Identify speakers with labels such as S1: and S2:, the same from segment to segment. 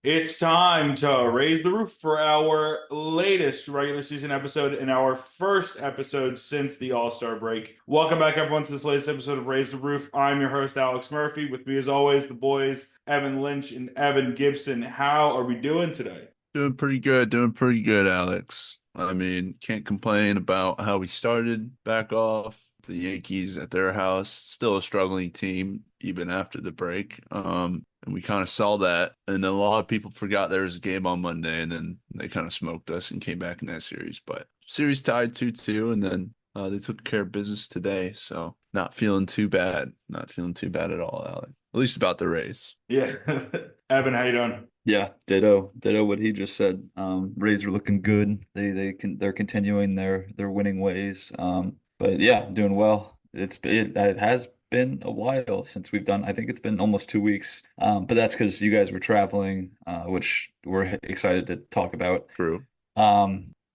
S1: It's time to raise the roof for our latest regular season episode and our first episode since the All-Star break. Welcome back, everyone, to this latest episode of Raise the Roof. I'm your host, Alex Murphy. With me, as always, the boys, Evan Lynch and Evan Gibson. How are we doing today?
S2: Doing pretty good, Alex. I mean, can't complain about how we started back off. The Yankees at their house, still a struggling team even after the break. And we kind of saw that, and then a lot of people forgot there was a game on Monday, and then they kind of smoked us and came back in that series. But series tied 2-2, and then they took care of business today, so not feeling too bad. Not feeling too bad at all, Alex. At least about the Rays.
S1: Yeah. Evan, how you doing?
S3: Yeah, ditto what he just said. Rays are looking good. They're continuing their winning ways. But yeah, doing well. It has been a while since we've done. I think it's been almost 2 weeks. But that's because you guys were traveling, which we're excited to talk about.
S2: True.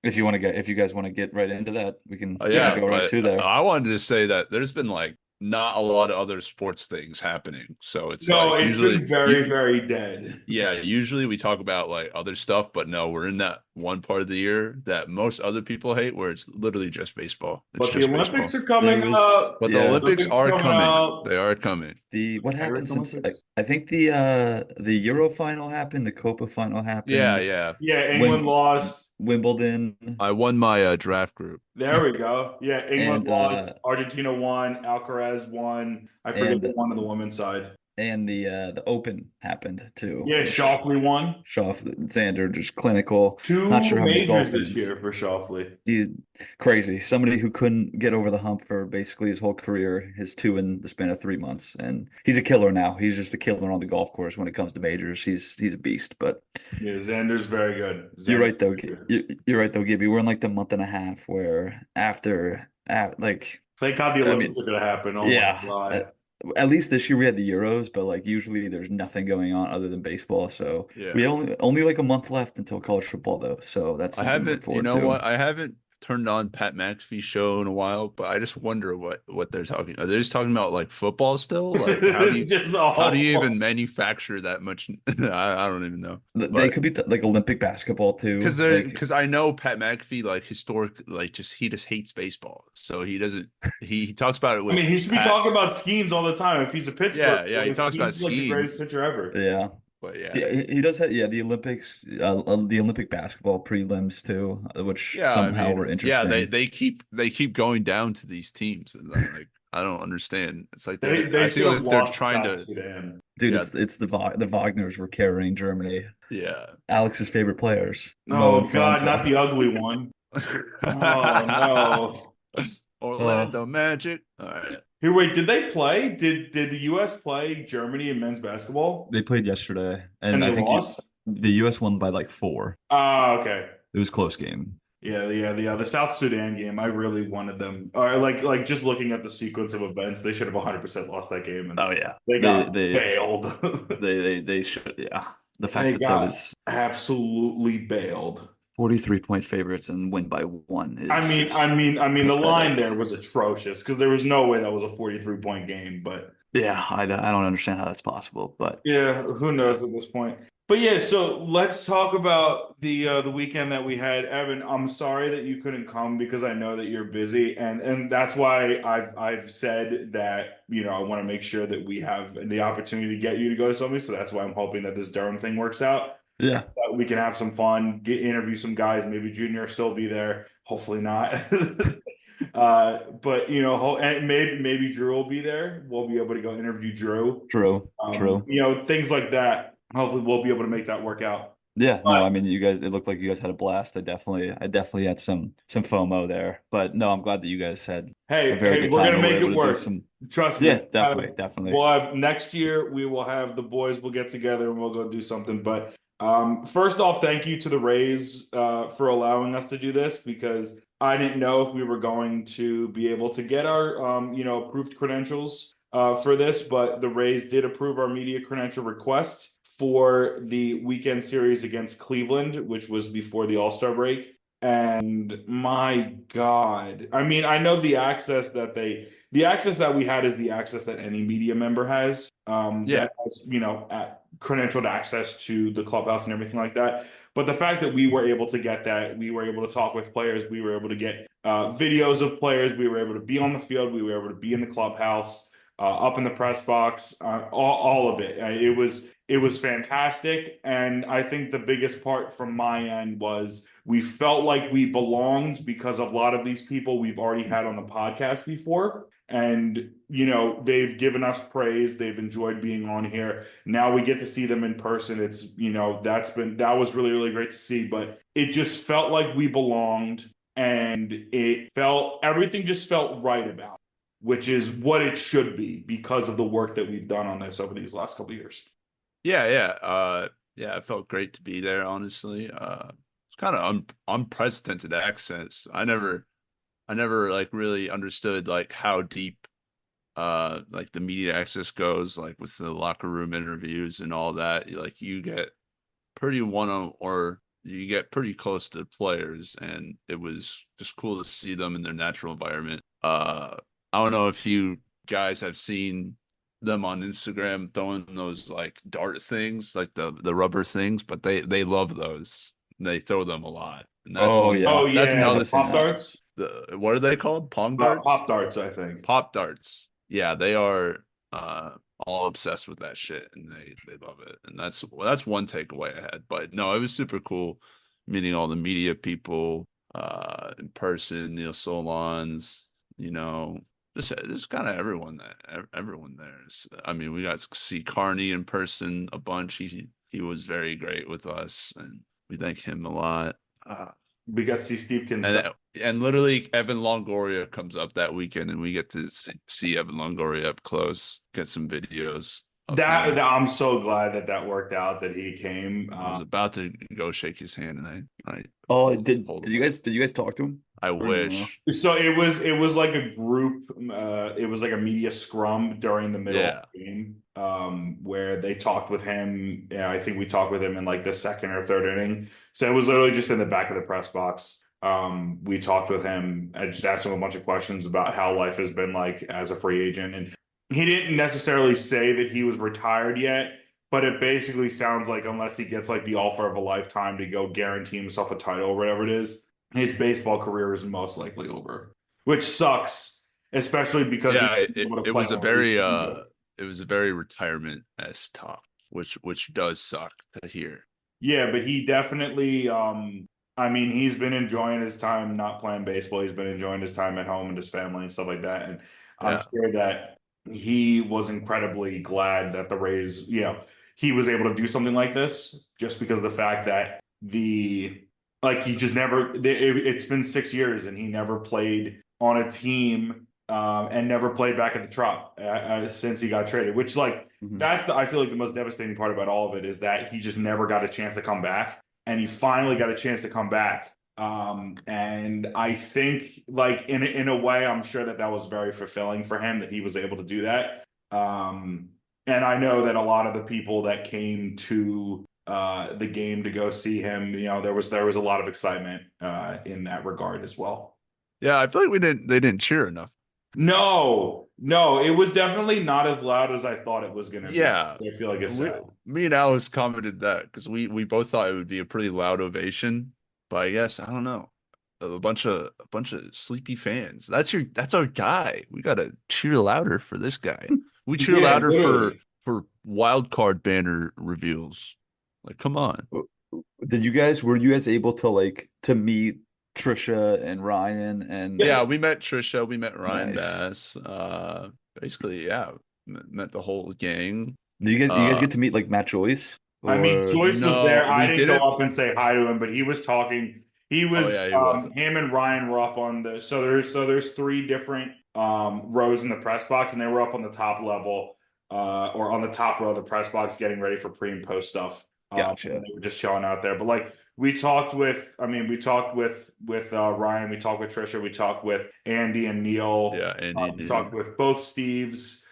S3: If you guys want to get right into that,
S2: Oh,
S3: we can
S2: yeah,
S1: Yes.
S3: go right
S2: but
S3: to there.
S2: I wanted to say that there's been like not a lot of other sports things happening. So it's
S1: No,
S2: like
S1: it's
S2: usually
S1: been very, very dead.
S2: yeah, usually we talk about like other stuff, but no, we're in that one part of the year that most other people hate where it's literally just baseball. It's
S1: But the
S2: just
S1: Olympics
S2: baseball.
S1: are
S3: There
S1: coming
S3: was
S1: up.
S2: But the
S3: yeah.
S2: Olympics
S1: Olympics
S2: are
S1: coming
S2: coming.
S1: up.
S2: They are coming.
S3: The what happened
S1: Paris
S3: since
S1: Olympics.
S3: I think the Euro final happened, the Copa final
S2: Yeah,
S3: happened,
S2: yeah.
S1: Yeah, England
S3: Wim
S1: lost.
S3: Wimbledon,
S2: I won my draft group.
S1: There we go. Yeah, England
S3: and
S1: lost. Argentina won. Alcaraz won. I forget who
S3: and
S1: won on the women's side.
S3: the Open happened too,
S1: Yeah,
S3: which
S1: Shoffley won.
S3: Schaff Xander just clinical. Not
S1: Two
S3: sure how many
S1: majors
S3: golf
S1: this
S3: wins.
S1: year for Shoffley.
S3: He's crazy. Somebody who couldn't get over the hump for basically his whole career, his two in the span of 3 months, and he's a killer now. He's just a killer on the golf course when it comes to majors. He's a beast. But
S1: Yeah, Xander's very good.
S3: you're
S1: Xander's
S3: right though.
S1: very good.
S3: You're right though, Gibby. We're in like the month and a half where like
S1: Thank God the
S3: I
S1: Olympics
S3: mean,
S1: are going to happen. Oh my
S3: yeah.
S1: God.
S3: At least this year we had the Euros, but like usually there's nothing going on other than baseball. So we
S2: Yeah.
S3: only like a month left until college football though. So that's
S2: I
S3: something to look
S2: haven't, you
S3: forward
S2: know
S3: to.
S2: what? I haven't turned on Pat McAfee's show in a while, but I just wonder what they're talking. Are they just talking about like football still? Like
S1: This is just
S2: how do you
S1: awful.
S2: even manufacture that much? I don't even know.
S3: They
S2: But
S3: could be like Olympic basketball too. Like
S2: because I know Pat McAfee like historic like just he just hates baseball. So he doesn't he talks about it
S1: I
S2: with
S1: mean, he should be
S2: Pat.
S1: talking about schemes all the time. If he's a Pittsburgh,
S2: Yeah, he talks about
S1: he's like the greatest
S2: schemes.
S1: pitcher ever.
S3: yeah.
S2: But yeah.
S3: He does have the Olympics the Olympic basketball prelims too, which
S2: Yeah, I
S3: somehow were
S2: mean, yeah,
S3: interesting.
S2: they keep going down to these teams and I'm like I don't understand. It's like
S1: They
S2: I
S1: should
S2: feel
S1: have
S2: like they're
S1: lost to
S2: trying
S1: South
S2: to
S1: Sudan.
S3: Dude,
S2: yeah,
S3: it's the Wagners were carrying Germany.
S2: yeah.
S3: Alex's favorite players, Mo
S1: Oh
S3: and
S1: God, not
S3: Francois.
S1: the ugly one. Oh no.
S3: Uh,
S2: Orlando Magic. All right.
S1: Here, wait, did they play? Did the US play Germany in men's basketball?
S3: they played yesterday,
S1: And
S3: and
S1: they
S3: I think
S1: lost?
S3: the U.S. won by like four.
S1: Ah, okay.
S3: It was a close game.
S1: Yeah, the South Sudan game, I really wanted them. Or like just looking at the sequence of events, they should have 100% lost that game, and
S3: Oh yeah,
S1: they
S3: they
S1: got
S3: they
S1: bailed.
S3: they should. Yeah, the fact
S1: They
S3: that there
S1: got
S3: was
S1: absolutely bailed.
S3: 43-point favorites and win by one
S1: I
S3: is
S1: mean, I
S3: just
S1: mean, I mean, the line
S3: pathetic.
S1: there was atrocious because there was no way that was a 43-point game. But
S3: Yeah, I don't understand how that's possible, but
S1: yeah, who knows at this point? But yeah, so let's talk about the weekend that we had. Evan, I'm sorry that you couldn't come because I know that you're busy, and that's why I've said that I want to make sure that we have the opportunity to get you to go to something. So that's why I'm hoping that this Durham thing works out.
S3: yeah,
S1: That we can have some fun, interview some guys. Maybe Junior will still be there. Hopefully not. But and maybe Drew will be there. We'll be able to go interview Drew.
S3: true.
S1: Things like that. Hopefully, we'll be able to make that work out.
S3: Yeah, no,
S1: But
S3: I mean, you guys, it looked like you guys had a blast. I definitely had some FOMO there, but no, I'm glad that you guys had a
S1: hey,
S3: very
S1: hey,
S3: good
S1: we're
S3: time
S1: gonna
S3: and were
S1: make
S3: able
S1: it
S3: to do
S1: work.
S3: some.
S1: Trust me.
S3: Yeah, definitely.
S1: We'll have next year. We will have the boys. We'll get together and we'll go do something. But first off, thank you to the Rays for allowing us to do this because I didn't know if we were going to be able to get our approved credentials for this, but the Rays did approve our media credential request for the weekend series against Cleveland, which was before the All-Star break. And my God, I mean, I know the access that the access that we had is the access that any media member has,
S2: Yeah.
S1: that has, credentialed access to the clubhouse and everything like that. But the fact that we were able to get that, we were able to talk with players, we were able to get videos of players, we were able to be on the field, we were able to be in the clubhouse, up in the press box, all of it. It was fantastic, and I think the biggest part from my end was we felt like we belonged because a lot of these people we've already had on the podcast before. And, they've given us praise. They've enjoyed being on here. Now we get to see them in person. It's, that was really, really great to see. But it just felt like we belonged, and everything just felt right about it, which is what it should be because of the work that we've done on this over these last couple of years.
S2: Yeah, yeah. Yeah, it felt great to be there, honestly. It's kind of unprecedented access. I never like really understood like how deep like the media access goes, like with the locker room interviews and all that. Like you get pretty or you get pretty close to the players, and it was just cool to see them in their natural environment. I don't know if you guys have seen them on Instagram throwing those like dart things, like the rubber things, but they love those. They throw them a lot. And that's
S3: Oh
S2: one
S1: Oh
S3: yeah,
S2: that's
S1: yeah,
S3: I've
S2: another
S1: the
S3: seen
S1: pop
S2: thing.
S3: that.
S1: darts,
S2: What are they called? Pong darts?
S1: pop darts, I think.
S2: Pop darts. Yeah, they are all obsessed with that shit, and they love it. And that's one takeaway I had. But no, it was super cool meeting all the media people in person, Solons, just kind of everyone there. I mean, we got to see Carney in person a bunch. He was very great with us, and we thank him a lot.
S1: We got to see Steve Kinsey.
S2: And literally Evan Longoria comes up that weekend, and we get to see Evan Longoria up close, get some videos of him.
S1: I'm so glad that worked out, that he came.
S2: I was about to go shake his hand, and I
S3: Oh,
S2: pulled
S3: did
S2: away.
S3: you guys talk to him?
S2: I
S3: Or no?
S2: wish.
S1: So it was like a group, it was like a media scrum during the middle of
S2: Yeah.
S1: the game, where they talked with him. Yeah, I think we talked with him in like the second or third inning. So it was literally just in the back of the press box. We talked with him. I just asked him a bunch of questions about how life has been like as a free agent, and he didn't necessarily say that he was retired yet, but it basically sounds like unless he gets like the offer of a lifetime to go guarantee himself a title or whatever it is, his baseball career is most likely over, which sucks, especially because
S2: Yeah,
S1: he's able to
S2: it
S1: play
S2: was a
S1: all these
S2: very
S1: games.
S2: retirement-esque talk, which does suck to hear.
S1: Yeah, but he definitely, I mean, he's been enjoying his time not playing baseball. He's been enjoying his time at home and his family and stuff like that. And I'm
S2: Yeah.
S1: sure that he was incredibly glad that the Rays, he was able to do something like this just because of the fact that he just never, it's been 6 years and he never played on a team, and never played back at the Trop since he got traded, which
S3: Mhm.
S1: I feel like the most devastating part about all of it is that he just never got a chance to come back, and he finally got a chance to come back. And I think like in a way, I'm sure that was very fulfilling for him that he was able to do that. And I know that a lot of the people that came to the game to go see him, there was a lot of excitement in that regard as well.
S2: Yeah, I feel like they didn't cheer enough.
S1: No, no, it was definitely not as loud as I thought it was going to be.
S2: Yeah.
S1: I feel like it's sad.
S2: Me and Alice commented that because we both thought it would be a pretty loud ovation, but I guess I don't know. A bunch of sleepy fans. That's our guy. We gotta cheer louder for this guy. We cheer
S1: Yeah,
S2: louder
S1: literally.
S2: for wild card banner reveals. Like, come on.
S3: Were you guys able to to meet Trisha and Ryan and
S2: Yeah, we met Trisha, we met Ryan
S3: nice.
S2: Bass. Basically, yeah, met the whole gang.
S3: Do you guys
S2: Uh,
S3: get to meet like Matt Joyce
S1: I mean,
S3: or
S1: Joyce was
S2: no,
S1: there. I
S2: we
S1: didn't go
S2: didn't.
S1: up and say hi to him, but he was talking. He
S2: Oh
S1: was
S2: yeah, he was.
S1: him and Ryan were up on the there's three different rows in the press box, and they were up on the top level, or on the top row of the press box getting ready for pre and post stuff. And
S3: gotcha?
S1: they were just chilling out there. But like we talked with Ryan, we talked with Trisha, we talked with Andy and Neil,
S2: Yeah, Andy
S1: we
S2: knew.
S1: talked with both Steves,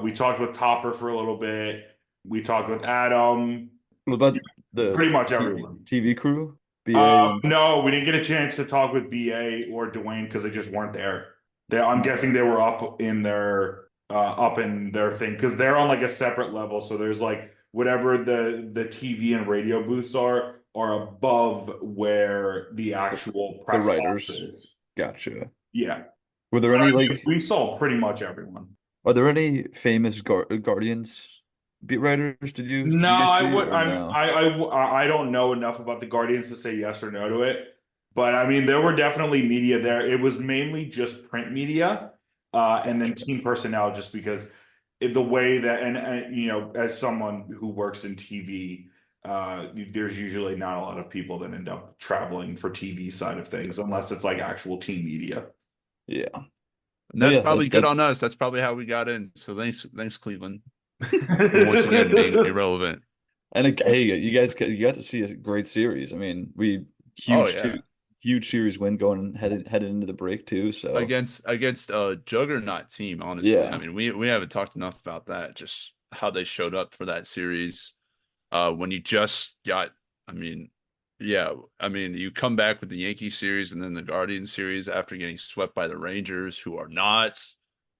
S1: we talked with Topper for a little bit. We talked with Adam,
S3: What about the
S1: pretty much
S3: TV
S1: everyone.
S3: TV crew, BA and
S1: No, we didn't get a chance to talk with BA or Dwayne because they just weren't there. I'm guessing they were up in their thing because they're on like a separate level. So there's like whatever the TV and radio booths are above where the actual
S3: The
S1: press box
S3: writers.
S1: is.
S3: Gotcha.
S1: Yeah.
S3: Were there any like
S1: We saw pretty much everyone.
S3: are there any famous Guardians beat writers
S1: No,
S3: did you guys
S1: I
S3: see
S1: would.
S3: or no?
S1: I don't know enough about the Guardians to say yes or no to it. But I mean, there were definitely media there. It was mainly just print media, and then
S3: Gotcha.
S1: team personnel, just because the way that and as someone who works in TV, there's usually not a lot of people that end up traveling for TV side of things, unless it's like actual team media.
S3: Yeah.
S2: And
S3: But
S2: that's
S3: yeah,
S2: probably good
S3: that
S2: on us. That's probably how we got in. So thanks, Cleveland, for once again being irrelevant.
S3: and hey, you got to see a great series. I mean, we
S2: Oh yeah,
S3: huge series win going headed into the break too. So
S2: against a juggernaut team. Honestly, I
S3: yeah,
S2: mean, we haven't talked enough about that. Just how they showed up for that series. When you just got, I mean, yeah, I mean, you come back with the Yankee series and then the Guardian series after getting swept by the Rangers, who are not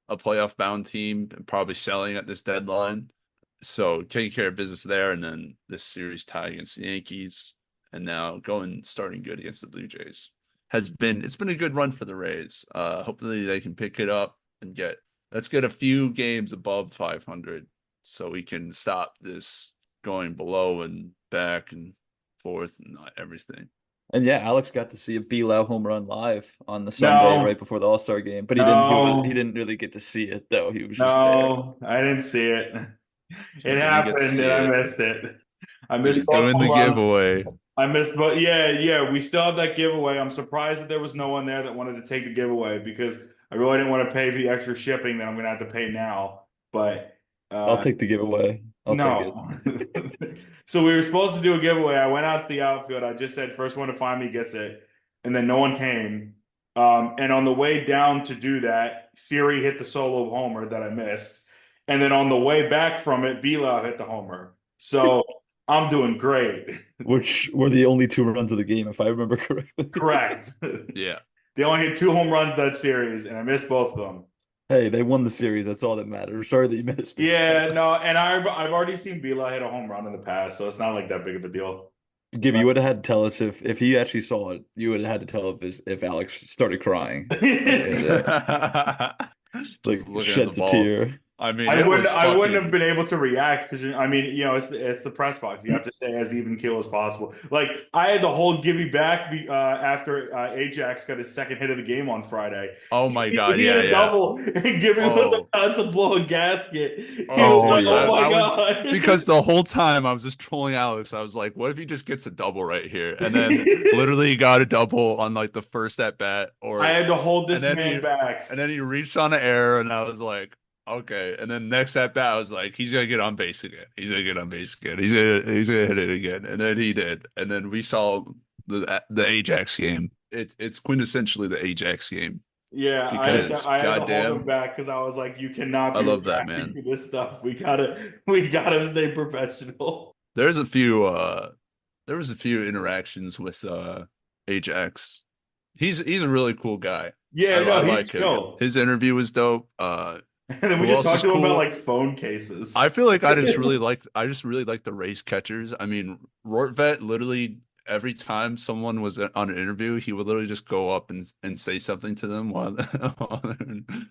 S2: a playoff bound team and probably selling at this deadline. So taking care of business there, and then this series tie against the Yankees, and now starting good against the Blue Jays it's been a good run for the Rays. Hopefully they can pick it up and let's get a few games above 500 so we can stop this going below and back and forth and not everything.
S3: and yeah, Alex got to see a Below home run live on the Sunday right
S1: No,
S3: before the All-Star game, but he
S1: no,
S3: didn't really get to see it though. He was just there.
S1: no, I didn't see it.
S2: You
S1: It
S2: didn't get to
S1: happened
S2: see
S1: and I
S2: it.
S1: missed it. I missed
S2: He's
S1: both
S2: doing
S1: home
S2: the
S1: runs.
S2: giveaway.
S1: I missed, but yeah, we still have that giveaway. I'm surprised that there was no one there that wanted to take the giveaway because I really didn't want to pay for the extra shipping that I'm gonna have to pay now. But
S3: I'll
S1: uh
S3: take the giveaway. I'll take it.
S1: no. So we were supposed to do a giveaway. I went out to the outfield. I just said first one to find me gets it. And then no one came. And on the way down to do that, Siri hit the solo homer that I missed. And then on the way back from it, Bila hit the homer. So I'm doing great.
S3: Which were the only two runs of the game, if I remember correctly.
S1: Correct.
S2: Yeah.
S1: They only hit 2 home runs that series, and I missed both of them.
S3: Hey, they won the series. That's all that matters. Sorry that you missed it.
S1: Yeah, no, and I've already seen Bila hit a home run in the past, so it's not like that big of a deal.
S3: Gibby, you would have had to tell us if he actually saw it. You would have had to tell if Alex started crying, like
S2: Just looking at the
S3: sheds a
S2: ball.
S3: tear.
S2: I mean, it was
S1: I wouldn't have
S2: fucking.
S1: been able to react because I mean, it's the press box. You have to stay as even keel as possible. Like I had the whole Gibby back after Ajax got his second hit of the game on Friday.
S2: Oh my God.
S1: He hit
S2: Yeah,
S1: a
S2: yeah.
S1: double, and Gibby was
S2: Oh,
S1: about to blow a gasket. He was
S2: oh
S3: Oh
S1: like, "Oh
S3: yeah.
S2: yeah.
S1: my god!"
S2: Because the whole time I was just trolling Alex. I was like, what if he just gets a double right here? And then literally got a double on like the first at bat,
S1: I had to hold
S2: and
S1: this
S2: then
S1: man back.
S2: he reached on the air, and I was like, okay. And then next at bat, I was like, he's gonna get on base again. He's gonna get on base again. He's gonna hit it again. And then he did. And then we saw the Ajax game. It's quintessentially the Ajax game
S1: Yeah,
S2: because
S1: I had to hold him
S2: goddamn,
S1: back because I was like, "You cannot
S2: I
S1: be
S2: love that
S1: reacting
S2: man.
S1: to this stuff. We gotta stay professional."
S2: There's a few there was a few interactions with Ajax. He's a really cool guy.
S1: Yeah,
S2: I
S1: no, he's
S2: like him.
S1: chill.
S2: His interview was dope.
S1: And then we
S2: Who
S1: just
S2: else
S1: talked
S2: is
S1: to him about
S2: cool?
S1: like phone cases.
S2: I feel like I just really like the race catchers. I mean, Rortvet literally every time someone was on an interview, he would literally just go up and say something to them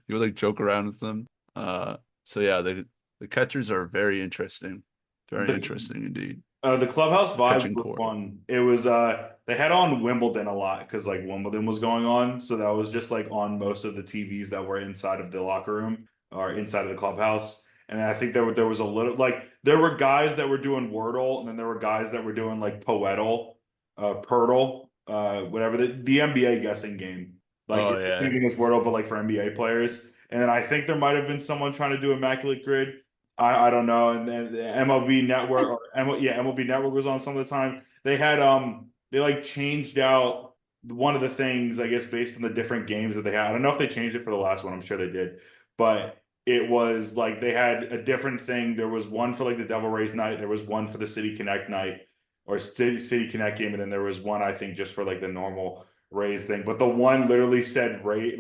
S2: he would like joke around with them. So yeah, the catchers are very interesting. Very
S1: The
S2: interesting indeed.
S1: the clubhouse vibes
S2: Catching
S1: were
S2: core.
S1: fun. It was they had on Wimbledon a lot because like Wimbledon was going on, so that was just like on most of the TVs that were inside of the locker room or inside of the clubhouse. And I think there was a little like there were guys that were doing Wordle, and then there were guys that were doing like Poetle, Purtle, whatever the NBA guessing game. Like
S2: Oh
S1: it's the same
S2: yeah.
S1: thing as Wordle, but like for NBA players. And then I think there might have been someone trying to do Immaculate Grid. I don't know. And then the MLB Network or MLB Network was on some of the time. They like changed out one of the things, I guess, based on the different games that they had. I don't know if they changed it for the last one. I'm sure they did. But it was like they had a different thing. There was one for like the Devil Rays night, there was one for the City Connect night or City Connect game, and then there was one I think just for like the normal Rays thing. But the one literally said Ray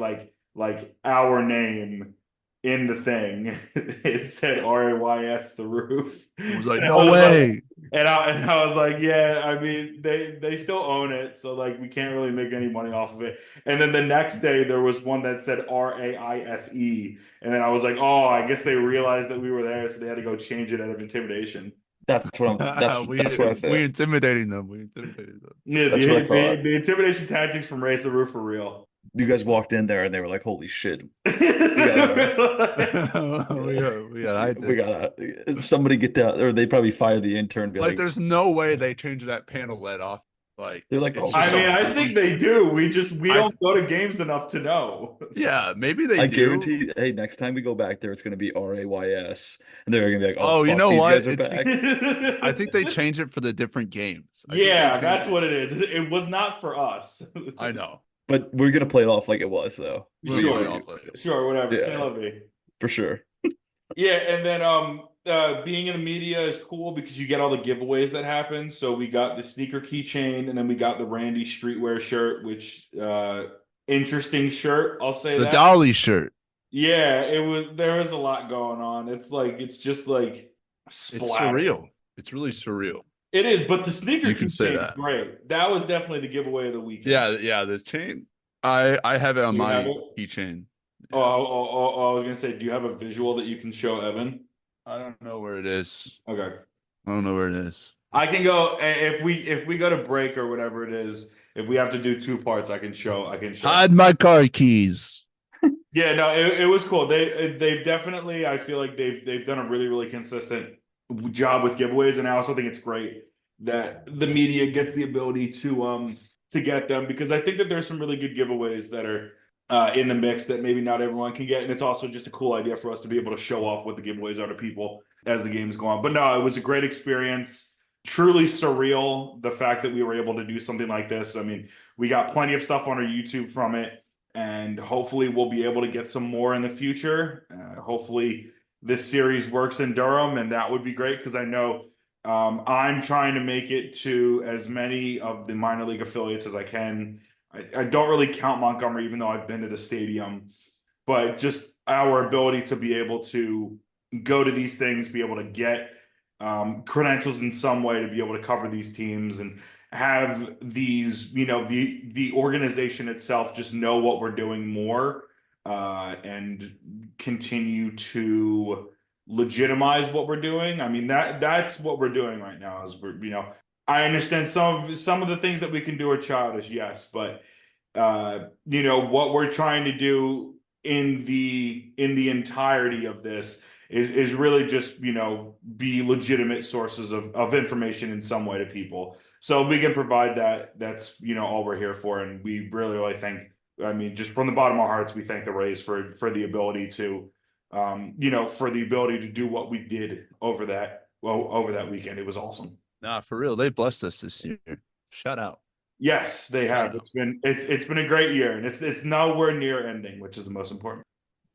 S1: like our name in the thing. It said RAYS the roof.
S2: I was like,
S1: And
S2: no
S1: I was like,
S2: way.
S1: and I was like, yeah, I mean, they still own it, so like we can't really make any money off of it. And then the next day there was one that said RAISE, and then I was like, oh, I guess they realized that we were there, so they had to go change it out of intimidation.
S3: That's what I'm. That's what I
S2: We
S3: thought.
S2: intimidating them. We intimidated them.
S1: Yeah,
S3: That's what I thought.
S1: the intimidation tactics from Raise the Roof are real.
S3: You guys walked in there and they were like, "Holy shit, we gotta,
S2: We gotta hide
S3: we
S2: this.
S3: gotta, somebody get that." Or they probably fire the intern and be
S2: Like,
S3: like,
S2: there's no way they changed that panel LED off. Like,
S3: they're like,
S2: it's
S3: "Oh
S2: just
S1: I
S2: so
S1: mean, I think they do. We
S2: I
S1: don't go to games enough to know.
S2: yeah, maybe they
S3: I
S2: do.
S3: guarantee, hey, next time we go back there, it's gonna be RAYS, and they're gonna be like, "Oh
S2: Oh, you
S3: fuck,
S2: know
S3: these
S2: what?
S3: guys are back."
S2: I think they changed it for the different games. I think they
S1: Yeah,
S2: changed
S1: that's
S2: it.
S1: what it is. It was not for us.
S2: I know.
S3: But we're gonna play it off like it was, though.
S2: We're gonna play it
S1: Sure,
S2: off later.
S1: sure, whatever. Say
S3: Yeah,
S1: la vie.
S3: for sure.
S1: Yeah, and then being in the media is cool because you get all the giveaways that happen. So we got the sneaker keychain, and then we got the Randy streetwear shirt, which interesting shirt, I'll say
S2: The
S1: that.
S2: Dolly shirt.
S1: Yeah, there was a lot going on. It's just like
S2: It's
S1: splatter.
S2: surreal. It's really surreal.
S1: It is, but the sneaker
S2: You can say
S1: keychain is
S2: that.
S1: great. That was definitely the giveaway of the weekend.
S2: Yeah. The chain. I have it on
S1: You have
S2: my
S1: it?
S2: keychain.
S1: Oh, I was gonna say, do you have a visual that you can show Evan?
S2: I don't know where it is.
S1: Okay.
S2: I don't know where it is.
S1: I can go if we go to break or whatever it is. If we have to do two parts, I can show.
S2: Hide my car keys.
S1: Yeah, no, it was cool. They've definitely, I feel like they've done a really consistent job with giveaways, and I also think it's great that the media gets the ability to get them, because I think that there's some really good giveaways that are in the mix that maybe not everyone can get, and it's also just a cool idea for us to be able to show off what the giveaways are to people as the games go on. But no, it was a great experience. Truly surreal, the fact that we were able to do something like this. I mean, we got plenty of stuff on our YouTube from it, and hopefully we'll be able to get some more in the future. Hopefully this series works in Durham, and that would be great because I know I'm trying to make it to as many of the minor league affiliates as I can. I don't really count Montgomery, even though I've been to the stadium, but just our ability to be able to go to these things, be able to get credentials in some way to be able to cover these teams and have these, the organization itself just know what we're doing more, and continue to legitimize what we're doing. I mean, that's what we're doing right now is I understand some of the things that we can do are childish, yes, but what we're trying to do in the entirety of this is really just, be legitimate sources of information in some way to people. So if we can provide that, that's, all we're here for. And we really thank, I mean, just from the bottom of our hearts, we thank the Rays for the ability to, for the ability to do what we did over that weekend. It was awesome.
S2: Nah, for real. They blessed us this year. Shout out.
S1: Yes, they have.
S2: Shout out.
S1: It's been a great year, and it's nowhere near ending, which is the most important.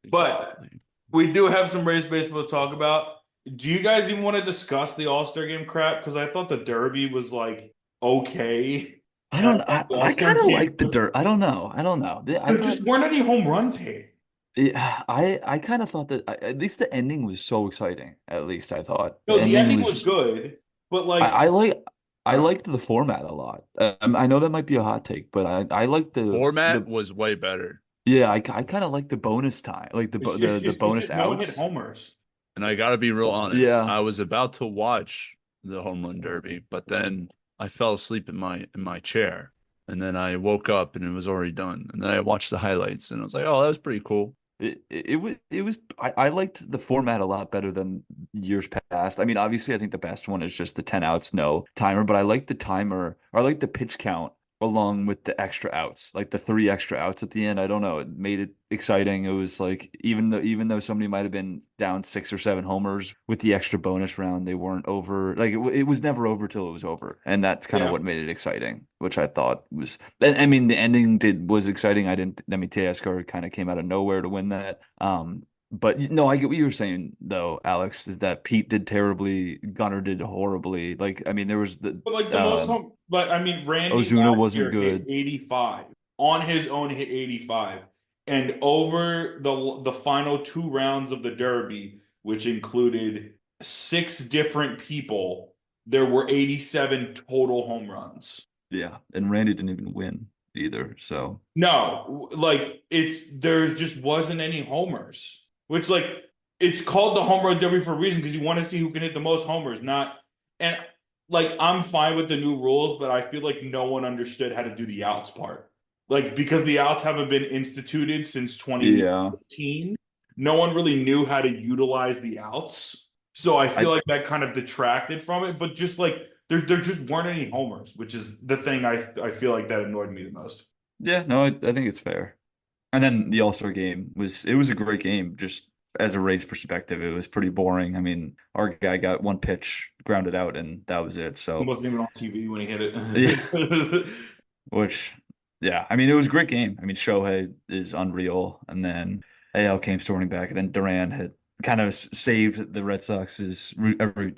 S1: But
S2: Exactly.
S1: we do have some Rays baseball to talk about. Do you guys even want to discuss the All-Star game crap? Because I thought the Derby was like okay.
S3: I
S1: And I
S3: don't.
S1: thought the
S3: I
S1: All-Star
S3: kind of
S1: game
S3: like the dirt. I don't know. I don't know. I
S1: there
S3: thought.
S1: just weren't any home runs hit.
S3: Yeah, I kind of thought that at least the ending was so exciting. At least I thought the
S1: No, the
S3: ending
S1: ending was
S3: was.
S1: good, but
S3: I,
S1: like,
S3: I like. I
S1: uh,
S3: liked the format a lot. I know that might be a hot take, but I like
S2: Format
S3: the
S2: was way better.
S3: yeah. I kind of like the bonus time, like
S1: it's
S3: bonus
S1: just no one hit
S3: outs.
S1: homers.
S2: And I gotta be real honest.
S3: Yeah,
S2: I was about to watch the home run derby, but then I fell asleep in my chair. And then I woke up and it was already done. And then I watched the highlights and I was like, oh, that was pretty cool.
S3: it was I liked the format a lot better than years past. I mean, obviously I think the best one is just the 10 outs, no timer, but I like the timer, or I like the pitch count along with the extra outs, like the three extra outs at the end. I don't know, it made it exciting. It was like even though somebody might have been down six or seven homers with the extra bonus round, they weren't over. Like it was never over till it was over, and that's kind of
S1: Yeah.
S3: what made it exciting, which I thought was. I mean, the ending was exciting. I mean, Teoscar kind of came out of nowhere to win that. But no, I get what you were saying though, Alex, is that Pete did terribly, Gunnar did horribly. Like, I mean, there was the
S1: But like the most home, like I mean, Randy
S3: Ozuna
S1: last
S3: wasn't
S1: year hit
S3: good.
S1: 85 on his own, hit 85. And over the final 2 rounds of the Derby, which included 6 different people, there were 87 total home runs.
S3: Yeah, and Randy didn't even win either. So
S1: No, like there just wasn't any homers, which like it's called the home run derby for a reason because you want to see who can hit the most homers, not and like I'm fine with the new rules, but I feel like no one understood how to do the outs part. Like because the outs haven't been instituted since
S3: yeah,
S1: 2015, no one really knew how to utilize the outs. So I feel
S3: I
S1: like that kind of detracted from it, but just like there just weren't any homers, which is the thing I feel like that annoyed me the most.
S3: yeah, no, I think it's fair. And then the All-Star game was a great game, just as a race perspective. It was pretty boring. I mean, our guy got one pitch, grounded out, and that was it.
S1: He
S3: So
S1: wasn't even on TV when he hit
S3: yeah,
S1: it.
S3: which yeah, I mean it was a great game. I mean, Shohei is unreal, and then AL came storming back, and then Duran had kind of saved the Red Sox's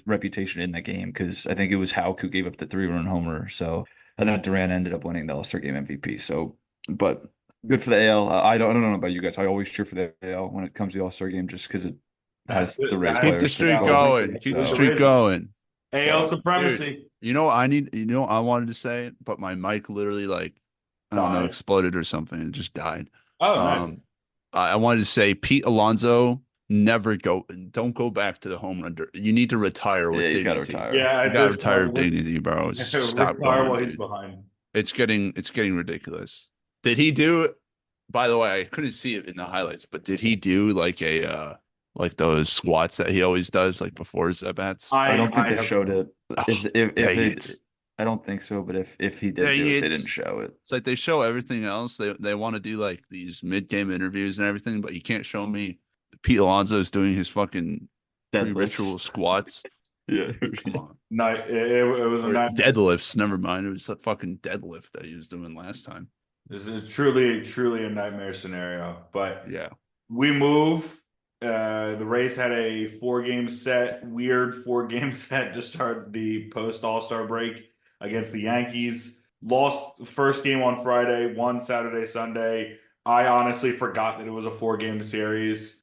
S3: reputation in that game because I think it was Houck who gave up the 3-run homer. So and then Duran ended up winning the All-Star game MVP. So, but good for the AL. I don't know about you guys. I always cheer for the AL when it comes to the All-Star game just because it
S1: That's
S3: has
S1: it.
S3: the Rays
S2: Keep the
S3: players
S2: streak
S3: typically.
S2: going. Keep the
S3: So,
S2: streak going.
S1: AL
S3: so
S1: supremacy.
S2: Dude, you know what I need? You know what I wanted to say, but my mic literally like I don't know
S1: Died.
S2: exploded or something. It just died.
S1: Oh, nice.
S2: Um, I wanted to say Pete Alonso don't go back to the home run. You need to retire
S3: yeah,
S2: with
S3: he's got to
S2: dignity.
S3: retire.
S1: Yeah,
S2: You
S1: at
S2: got to
S1: this
S2: retire
S1: point,
S2: with dignity, bro. Stop
S1: retire
S2: going,
S1: while he's
S2: dude.
S1: behind.
S2: It's getting ridiculous. Did he do? By the way, I couldn't see it in the highlights, but did he do like a like those squats that he always does like before his at bats?
S3: I don't think
S1: I
S3: they
S1: have
S3: showed it.
S2: Oh,
S3: If
S2: dang
S3: they,
S2: it.
S3: I don't think so. But if he did
S2: Dang
S3: do it, they
S2: it.
S3: didn't show it.
S2: It's like they show everything else. They want to do like these mid-game interviews and everything, but you can't show me Pete Alonso is doing his fucking pre-ritual
S3: Deadlifts.
S2: squats.
S3: Yeah.
S2: Come on.
S1: night. It was a
S2: Or
S1: night.
S2: deadlifts, never mind. It was a fucking deadlift that he was doing last time.
S1: This is truly a nightmare scenario. But
S2: Yeah.
S1: we move. The Rays had a 4 game set, weird 4 game set to start the post All-Star break against the Yankees. Lost the first game on Friday, won Saturday, Sunday. I honestly forgot that it was a 4 game series.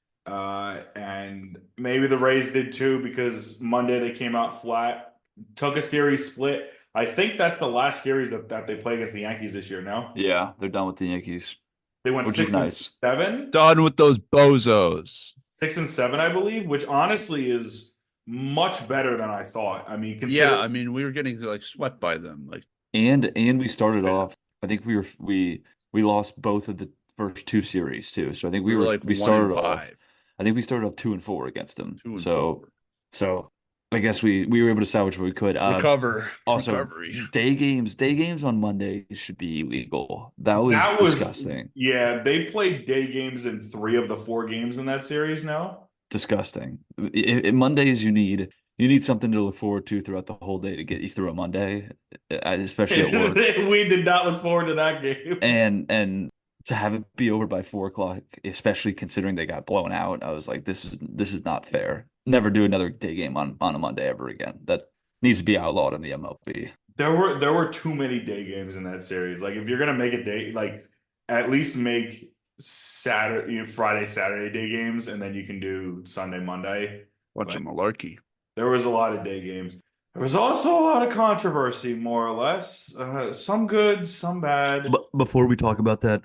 S1: And maybe the Rays did too because Monday they came out flat, took a series split. I think that's the last series that they play against the Yankees this year. No,
S3: Yeah, they're done with the Yankees,
S1: they went
S3: which is
S1: six and
S3: nice.
S1: seven.
S2: Done with those bozos.
S1: 6 and 7, I believe, which honestly is much better than I thought. I mean,
S2: Yeah,
S1: consider
S2: I mean, we were getting like swept by them. Like,
S3: And we started
S2: yeah,
S3: off. I think we lost both of the first 2 series too. So I think
S2: we were like
S3: we
S2: 1-5,
S3: I think we started off 2-4 against them.
S2: 2-4.
S3: So I guess we were able to salvage what we could. Also,
S2: Recovery.
S3: day games on Monday should be illegal. That was
S1: that was
S3: disgusting.
S1: yeah. They played day games in 3 of the 4 games in that series. Now
S3: Disgusting. Mondays you need something to look forward to throughout the whole day to get you through a Monday, especially at work.
S1: we did not look forward to that game.
S3: And to have it be over by 4 o'clock, especially considering they got blown out, I was like, this is not fair. Never do another day game on a Monday ever again. That needs to be outlawed in the MLB.
S1: There were too many day games in that series. Like if you're gonna make a day, like at least make Saturday, Friday, Saturday day games, and then you can do Sunday, Monday.
S2: Bunch of
S1: But
S2: malarkey.
S1: there was a lot of day games. There was also a lot of controversy, more or less. Some good, some bad.
S3: But before we talk about that,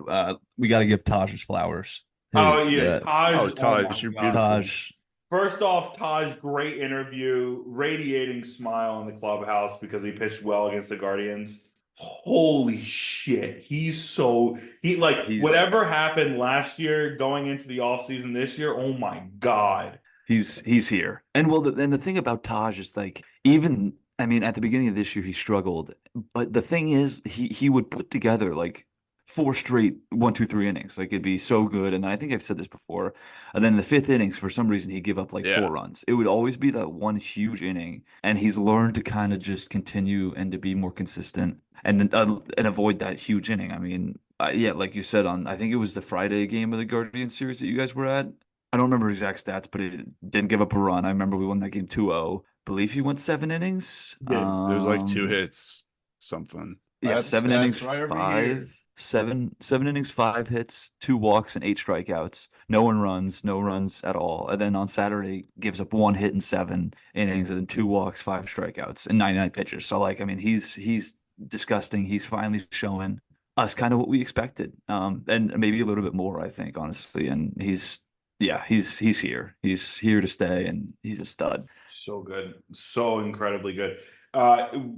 S3: we got to give Taj his flowers.
S1: Oh yeah,
S3: Yeah,
S1: Taj.
S2: Oh,
S1: Oh
S2: Taj,
S1: my
S2: you're
S1: God.
S2: beautiful.
S3: Taj.
S1: First off, Taj, great interview, radiating smile in the clubhouse because he pitched well against the Guardians. Holy shit. He like
S3: He's
S1: whatever happened last year going into the offseason this year, oh my God.
S3: he's here. And well, and the thing about Taj is like even I mean at the beginning of this year he struggled, but the thing is he would put together like 4 straight 1, 2, 3 innings. Like it'd be so good. And I think I've said this before. And then in the fifth innings, for some reason, he'd give up like
S2: Yeah.
S3: 4 runs. It would always be that one huge inning. And he's learned to kind of just continue and to be more consistent and avoid that huge inning. I mean, yeah, like you said on, I think it was the Friday game of the Guardian series that you guys were at. I don't remember exact stats, but it didn't give up a run. I remember we won that game 2-0. Believe he went 7 innings.
S1: Did.
S2: There was like 2 hits, something. I
S3: Yeah,
S2: have the
S3: 7 innings,
S2: stats right over here.
S3: five. seven innings, 5 hits, 2 walks, and 8 strikeouts. No runs at all. And then on Saturday gives up 1 hit in 7 innings, and then 2 walks, 5 strikeouts, and 99 pitches. So like, I mean, he's disgusting. He's finally showing us kind of what we expected, and maybe a little bit more, I think, honestly. And he's here. He's here to stay, and he's a stud.
S1: So good. So incredibly good.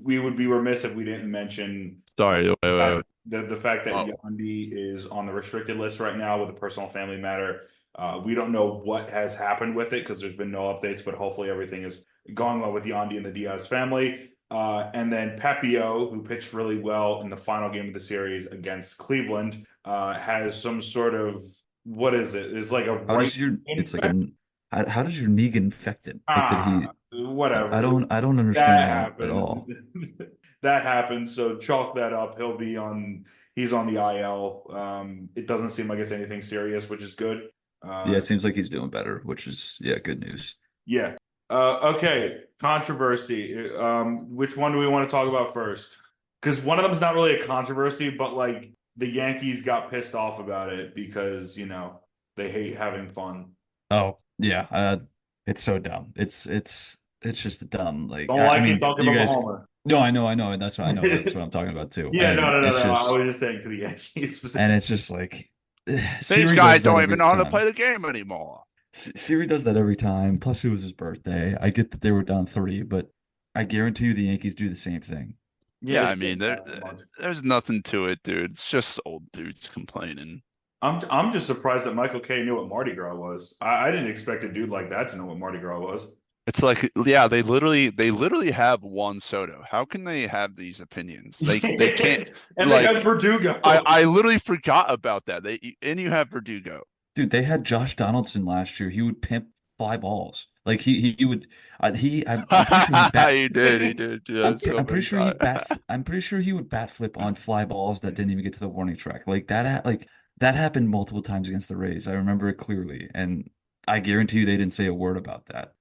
S1: We would be remiss if we didn't mention
S2: Sorry, wait.
S1: the fact that
S2: Oh.
S1: Yandy is on the restricted list right now with a personal family matter. We don't know what has happened with it because there's been no updates, but hopefully everything is going well with Yandy and the Diaz family. And then Pepio, who pitched really well in the final game of the series against Cleveland, has some sort of, what is it? It's like a
S3: How
S1: right
S3: does your it's like
S1: infection.
S3: how does your knee get infected? Like, did he?
S1: Whatever.
S3: I don't understand
S1: That
S3: that at
S1: happens.
S3: all.
S1: That happens. So chalk that up. He's on the IL. It doesn't seem like it's anything serious, which is good.
S3: Yeah,
S1: Uh,
S3: it seems like he's doing better, which is good news.
S1: yeah. Okay. Controversy. Which one do we want to talk about first? Because one of them is not really a controversy, but like the Yankees got pissed off about it because, they hate having fun.
S3: Oh yeah, it's so dumb. It's just dumb. Like
S1: Don't
S3: I
S1: like it,
S3: mean,
S1: don't give
S3: you
S1: them a
S3: guys.
S1: homer.
S3: No, I know, and I know that's what I'm talking about too.
S1: Yeah, no,
S3: And
S1: no, no,
S3: it's
S1: no. I
S3: just
S1: was just saying to the Yankees
S3: and
S1: specifically.
S3: it's just like
S2: These
S3: Siri
S2: guys
S3: does that
S2: don't even
S3: every
S2: know how to play
S3: time.
S2: the game anymore.
S3: Siri does that every time. Plus, it was his birthday. I get that they were down 3, but I guarantee you the Yankees do the same thing.
S1: Yeah,
S2: Yeah,
S1: it's
S2: I mean,
S1: not that much.
S2: there's nothing to it, dude. It's just old dudes complaining.
S1: I'm just surprised that Michael K knew what Mardi Gras was. I didn't expect a dude like that to know what Mardi Gras was.
S2: It's like, yeah, they literally have Juan Soto. How can they have these opinions? They can't,
S1: And they have
S2: like, I
S1: Verdugo.
S2: I literally forgot about that. And you have Verdugo.
S3: Dude, they had Josh Donaldson last year. He would pimp fly balls. Like he would I'm pretty sure he bat
S2: He did, yeah, so
S3: I'm pretty
S2: many
S3: sure he
S2: times.
S3: I'm pretty sure he would bat flip on fly balls that didn't even get to the warning track. Like that happened multiple times against the Rays. I remember it clearly, and I guarantee you they didn't say a word about that.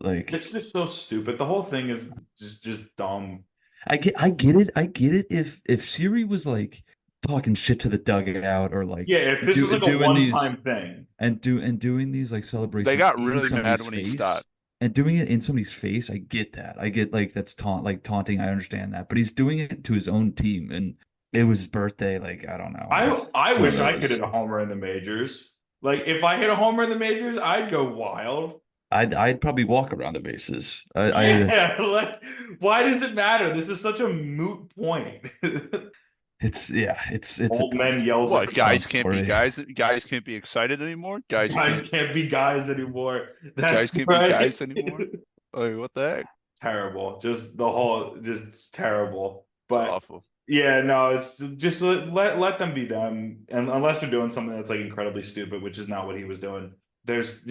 S3: Like
S1: It's just so stupid. The whole thing is just dumb.
S3: I get it if Siri was like talking shit to the dugout or like
S1: Yeah, if this was like a
S3: doing these
S1: one-time thing.
S3: doing these like
S2: They
S3: celebrations
S2: got
S3: in
S2: really mad
S3: somebody's
S2: when he
S3: face
S2: stopped.
S3: and doing it in somebody's face, I get that. I get like that's taunting. I understand that, but he's doing it to his own team, and it was his birthday. Like I don't know.
S1: I
S3: It's one of
S1: wish I could hit
S3: those.
S1: a homer in the majors. Like if I hit a homer in the majors, I'd go wild.
S3: I'd probably walk around the bases. I
S1: Yeah, like why does it matter? This is such a moot point.
S3: it's a
S1: Old
S3: dumb,
S1: men yells at
S2: What,
S1: the
S3: dumb
S2: guys can't be
S3: story.
S2: guys? Guys can't be excited anymore?
S1: guys can't be guys anymore.
S2: Guys
S1: That's
S2: can't be
S1: right.
S2: guys anymore? Like, what the heck?
S1: Terrible. Just the whole just terrible.
S2: It's
S1: But
S2: awful.
S1: yeah, no, it's just let them be them. And unless they're doing something that's like incredibly stupid, which is not what he was doing. There's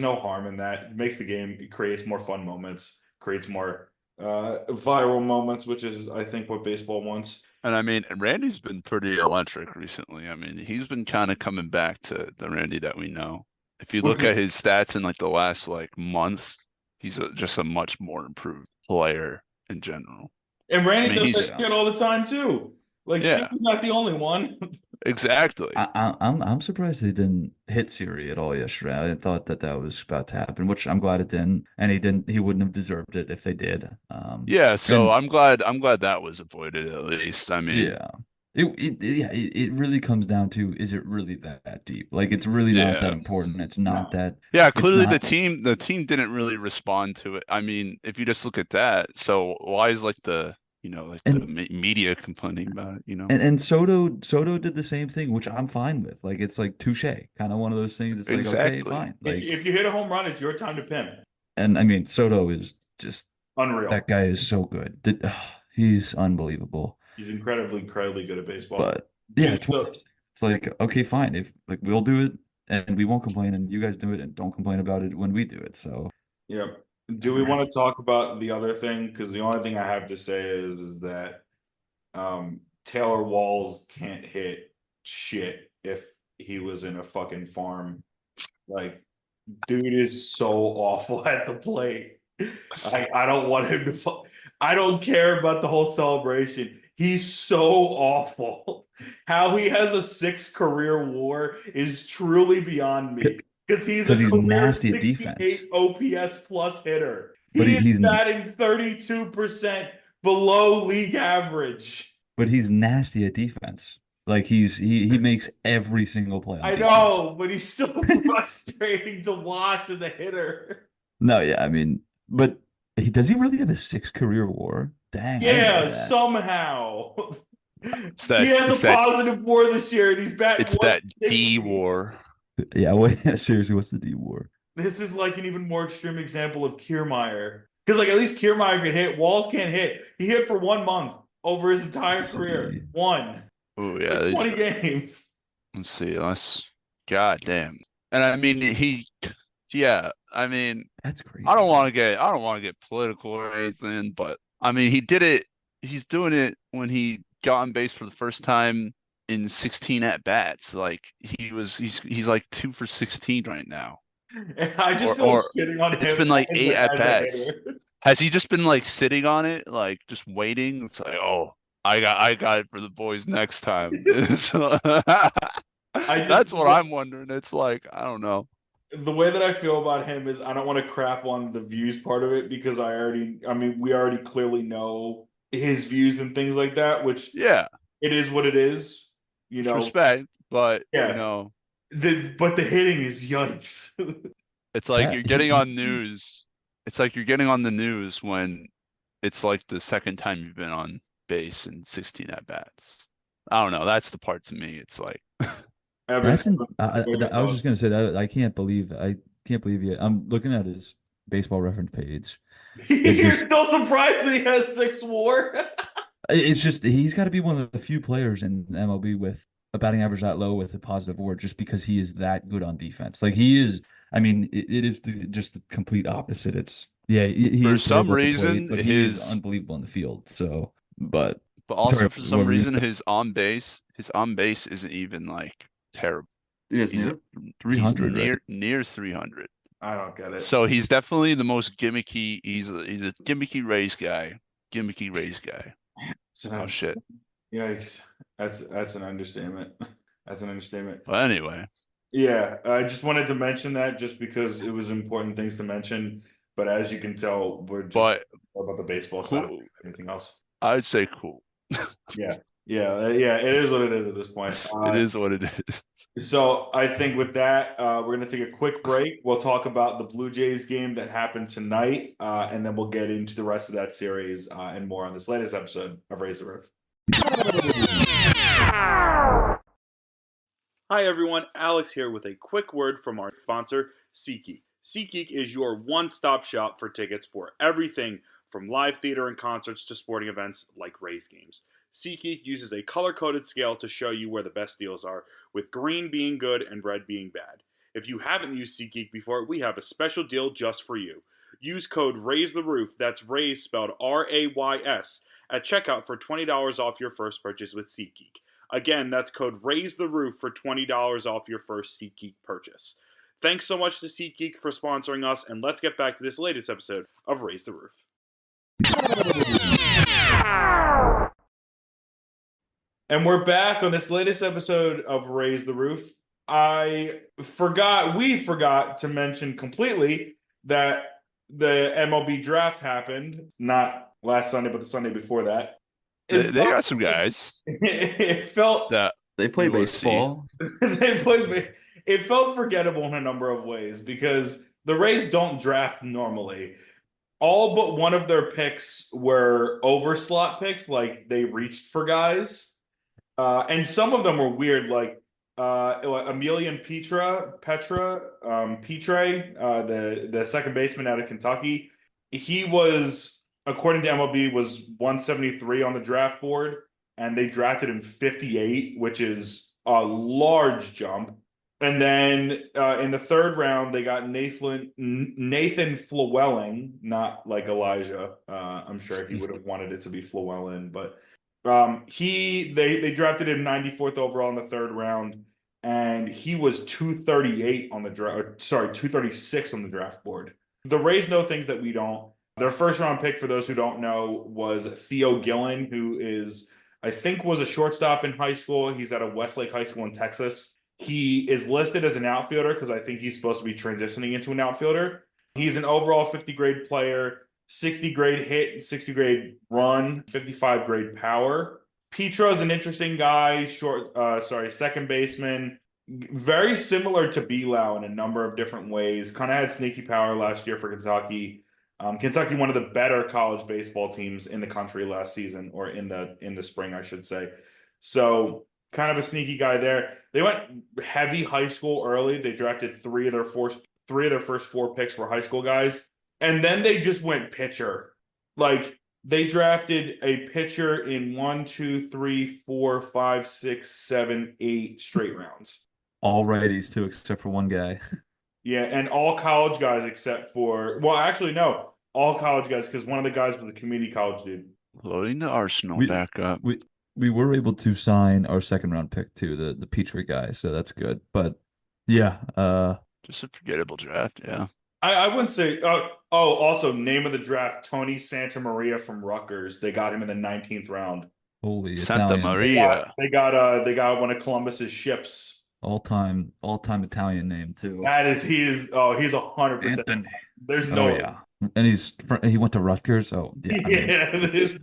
S1: no harm in that. It makes the game, it creates more fun moments, creates more viral moments, which is I think what baseball wants.
S2: And I mean, Randy's been pretty electric recently. I mean, he's been kind of coming back to the Randy that we know. If you look
S1: Which
S2: at his stats in like the last like month, he's just a much more improved player in general.
S1: And
S2: I
S1: Randy
S2: mean,
S1: does that
S2: he's
S3: Yeah.
S1: shit all the time too. Like she
S2: yeah,
S1: was not the only one.
S2: exactly.
S3: I'm surprised they didn't hit Siri at all yesterday. I thought that was about to happen, which I'm glad it didn't. And he wouldn't have deserved it if they did.
S2: Yeah, so
S3: And
S2: I'm glad that was avoided at least. I mean,
S3: yeah, it really comes down to is it really that deep? Like it's really not that
S2: yeah.
S3: important.
S1: No.
S2: Yeah,
S3: It's
S2: clearly
S3: not.
S2: the team didn't really respond to it. I mean, if you just look at that, so why is like the
S3: And
S2: media complaining about it, you know?
S3: and Soto did the same thing, which I'm fine with. Like it's like touche, kind of one of those things. It's like okay,
S2: Exactly.
S3: fine.
S1: If you hit a home run, it's your time to pimp.
S3: And I mean Soto is just that
S1: Unreal.
S3: guy is so good. He's unbelievable.
S1: He's incredibly good at baseball.
S3: But yeah,
S1: Just
S3: it's one of those things. It's like, okay, fine. If like we'll do it and we won't complain and you guys do it and don't complain about it when we do it. So
S1: yeah. Do we want to talk about the other thing? Because the only thing I have to say is that Taylor Walls can't hit shit if he was in a fucking farm. Like, dude is so awful at the plate. I don't want him to. I don't care about the whole celebration. He's so awful. How he has a 6 career WAR is truly beyond me. Because he's a
S3: Because he's
S1: career
S3: nasty at defense.
S1: 68 OPS plus hitter.
S3: But
S1: He is
S3: he's
S1: batting 32% below league average.
S3: but he's nasty at defense. Like he makes every single play on
S1: I
S3: defense.
S1: know, but he's so frustrating to watch as a hitter.
S3: No, yeah, I mean, but does he really have a 6 career WAR? Dang, I didn't know
S1: Yeah,
S3: that.
S1: somehow.
S2: It's
S1: He
S2: that
S1: has
S2: it's
S1: a
S2: that
S1: positive WAR this year, and he's batting
S2: it's that D
S1: 160.
S2: war.
S3: Yeah, wait, seriously, what's the D WAR?
S1: This is like an even more extreme example of Kiermaier. Because like at least Kiermaier can hit. Walls can't hit. He hit for 1 month over his entire
S3: Let's
S1: career.
S3: see.
S1: One.
S2: Oh
S1: For
S2: yeah,
S1: 20 games.
S2: let's see. Let's God damn. And I mean yeah, I mean
S3: That's crazy,
S2: I don't want
S3: man.
S2: to get political or anything, but I mean he did it. He's doing it when he got on base for the first time in 16 at bats. Like he's like 2 for 16 right now.
S1: And I just feel like
S2: Or
S1: shitting on
S2: it's
S1: him
S2: been like
S1: as
S2: 8 at
S1: as a
S2: bats.
S1: hitter.
S2: Has he just been like sitting on it, like just waiting? It's like, oh, I got it for the boys next time. So-
S1: I just
S2: That's what I'm wondering. It's like, I don't know.
S1: the way that I feel about him is I don't want to crap on the views part of it because I mean, we already clearly know his views and things like that, which
S2: Yeah,
S1: it is what it is, you
S2: it's
S1: know.
S2: respect, but
S1: Yeah. But the hitting is yikes.
S2: it's like
S3: That
S2: you're getting on news. It's like you're getting on the news when it's like the second time you've been on base in 16 at bats. I don't know. That's the part to me. It's like,
S1: Everton,
S3: that's an
S1: what are your
S3: I was just
S1: thoughts?
S3: gonna say that I can't believe it. I'm looking at his baseball reference page. It's
S1: You're
S3: just
S1: still surprised that he has 6 WAR?
S3: it's just he's got to be one of the few players in MLB with a batting average that low with a positive WAR just because he is that good on defense. Like he is, I mean, it is just the complete opposite. It's yeah, he
S2: for
S3: is
S2: some
S3: terrible at the plate,
S2: reason,
S3: but he is unbelievable in the field. So, but
S2: but
S3: sorry,
S2: also for
S3: what
S2: some
S3: were you
S2: reason,
S3: gonna
S2: his on base isn't even like terrible.
S3: say? It's
S2: He's
S3: near
S2: he's
S3: 300, right?
S2: near 300.
S1: I don't get it.
S2: So he's definitely the most gimmicky. He's a gimmicky Rays guy. Gimmicky Rays guy. Oh
S1: So,
S2: shit.
S1: yikes. That's an understatement. That's an understatement.
S2: But anyway,
S1: Yeah, I just wanted to mention that just because it was important things to mention. But as you can tell, we're just
S2: but
S1: about the baseball side of
S2: cool.
S1: anything else.
S2: I'd say cool.
S1: Yeah, yeah. It is what it is at this point.
S2: It is what it is.
S1: So I think with that, we're gonna take a quick break. We'll talk about the Blue Jays game that happened tonight, and then we'll get into the rest of that series and more on this latest episode of Raise the Roof. Hi everyone, Alex here with a quick word from our sponsor, SeatGeek. SeatGeek is your one-stop shop for tickets for everything from live theater and concerts to sporting events like Rays games. SeatGeek uses a color-coded scale to show you where the best deals are, with green being good and red being bad. If you haven't used SeatGeek before, we have a special deal just for you. Use code RAISE-THE-ROOF, that's RAISE spelled R-A-Y-S, at checkout for $20 off your first purchase with SeatGeek. Again, that's code Raise the Roof for $20 off your first SeatGeek purchase. Thanks so much to SeatGeek for sponsoring us, and let's get back to this latest episode of Raise the Roof. And we're back on this latest episode of Raise the Roof. We forgot to mention completely that the MLB draft happened, not last Sunday, but the Sunday before that.
S2: They got some guys
S1: It felt
S2: that
S3: They play
S2: we will see.
S3: baseball.
S1: it felt forgettable in a number of ways because the Rays don't draft normally. All but one of their picks were overslot picks, like they reached for guys. And some of them were weird, like Emilian Petre, the second baseman out of Kentucky. He was, according to MLB, was 173 on the draft board, and they drafted him 58, which is a large jump. And then in the third round, they got Nathan Flewelling, not like Elijah. I'm sure he would have wanted it to be Flewelling, but they drafted him 94th overall in the third round, and he was 238 on the draft. Sorry, 236 on the draft board. The Rays know things that we don't. Their first round pick, for those who don't know, was Theo Gillen, who is I think was a shortstop in high school. He's at a Westlake High School in Texas. He is listed as an outfielder because I think he's supposed to be transitioning into an outfielder. He's an overall 50 grade player, 60 grade hit, 60 grade run, 55 grade power. Petra is an interesting guy, second baseman, very similar to Belau in a number of different ways. Kind of had sneaky power last year for Kentucky. Kentucky, one of the better college baseball teams in the country last season, or in the spring, I should say. So kind of a sneaky guy there. They went heavy high school early. They drafted three of their first four picks were high school guys, and then they just went pitcher. Like they drafted a pitcher in 1, 2, 3, 4, 5, 6, 7, 8 straight rounds.
S3: All righties too, except for one guy.
S1: Yeah, and all college guys except for, well, actually, no, all college guys because one of the guys was a community college dude.
S2: Loading the arsenal
S3: We
S2: back up.
S3: we were able to sign our second round pick too, the Petrie guy, so that's good. But yeah,
S2: Just a forgettable draft, yeah.
S1: I wouldn't say. Also, name of the draft: Tony Santa Maria from Rutgers. They got him in the 19th round.
S3: holy
S2: Santa
S3: Italian,
S2: Maria.
S1: They got one of Columbus's ships.
S3: all time Italian name too.
S1: He's 100%.
S3: Anthony.
S1: There's no.
S3: Oh yeah, and he went to Rutgers. Oh yeah, I mean,
S1: Yeah,
S3: it's-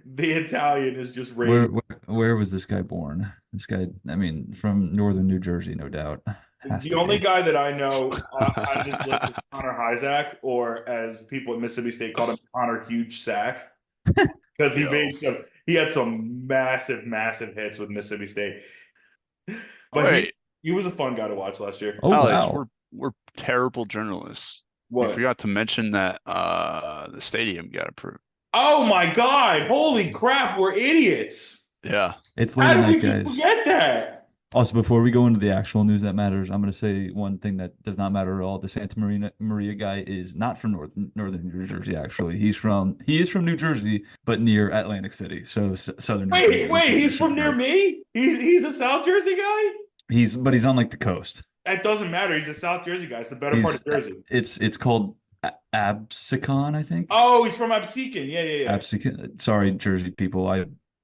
S1: the Italian is just
S3: where,
S1: raised.
S3: where was this guy born? This guy, I mean, from northern New Jersey, no doubt. Has
S1: The
S3: to
S1: only
S3: be.
S1: guy that I know out of this list is Connor Hyzak, or as people at Mississippi State called him, Connor Huge Sack, because he had some massive hits with Mississippi State. But
S2: Wait,
S1: he was a fun guy to watch last year.
S3: Oh
S2: Alex,
S3: wow.
S2: we're terrible journalists. We
S1: What?
S2: forgot to mention that the stadium got approved.
S1: Oh my God! Holy crap! We're idiots.
S2: Yeah.
S3: It's late
S1: How
S3: at
S1: did we
S3: night,
S1: just
S3: guys.
S1: forget that?
S3: Also, before we go into the actual news that matters, I'm going to say one thing that does not matter at all. The Santa Maria guy is not from northern New Jersey. Actually, he is from New Jersey, but near Atlantic City, so southern New Jersey.
S1: Wait! He's from near me. He's a South Jersey guy.
S3: He's on like the coast.
S1: It doesn't matter. He's a South Jersey guy. It's the better part of Jersey.
S3: It's called Absecon, I think.
S1: Oh, he's from Absecon. Yeah.
S3: Absecon. Sorry, Jersey people.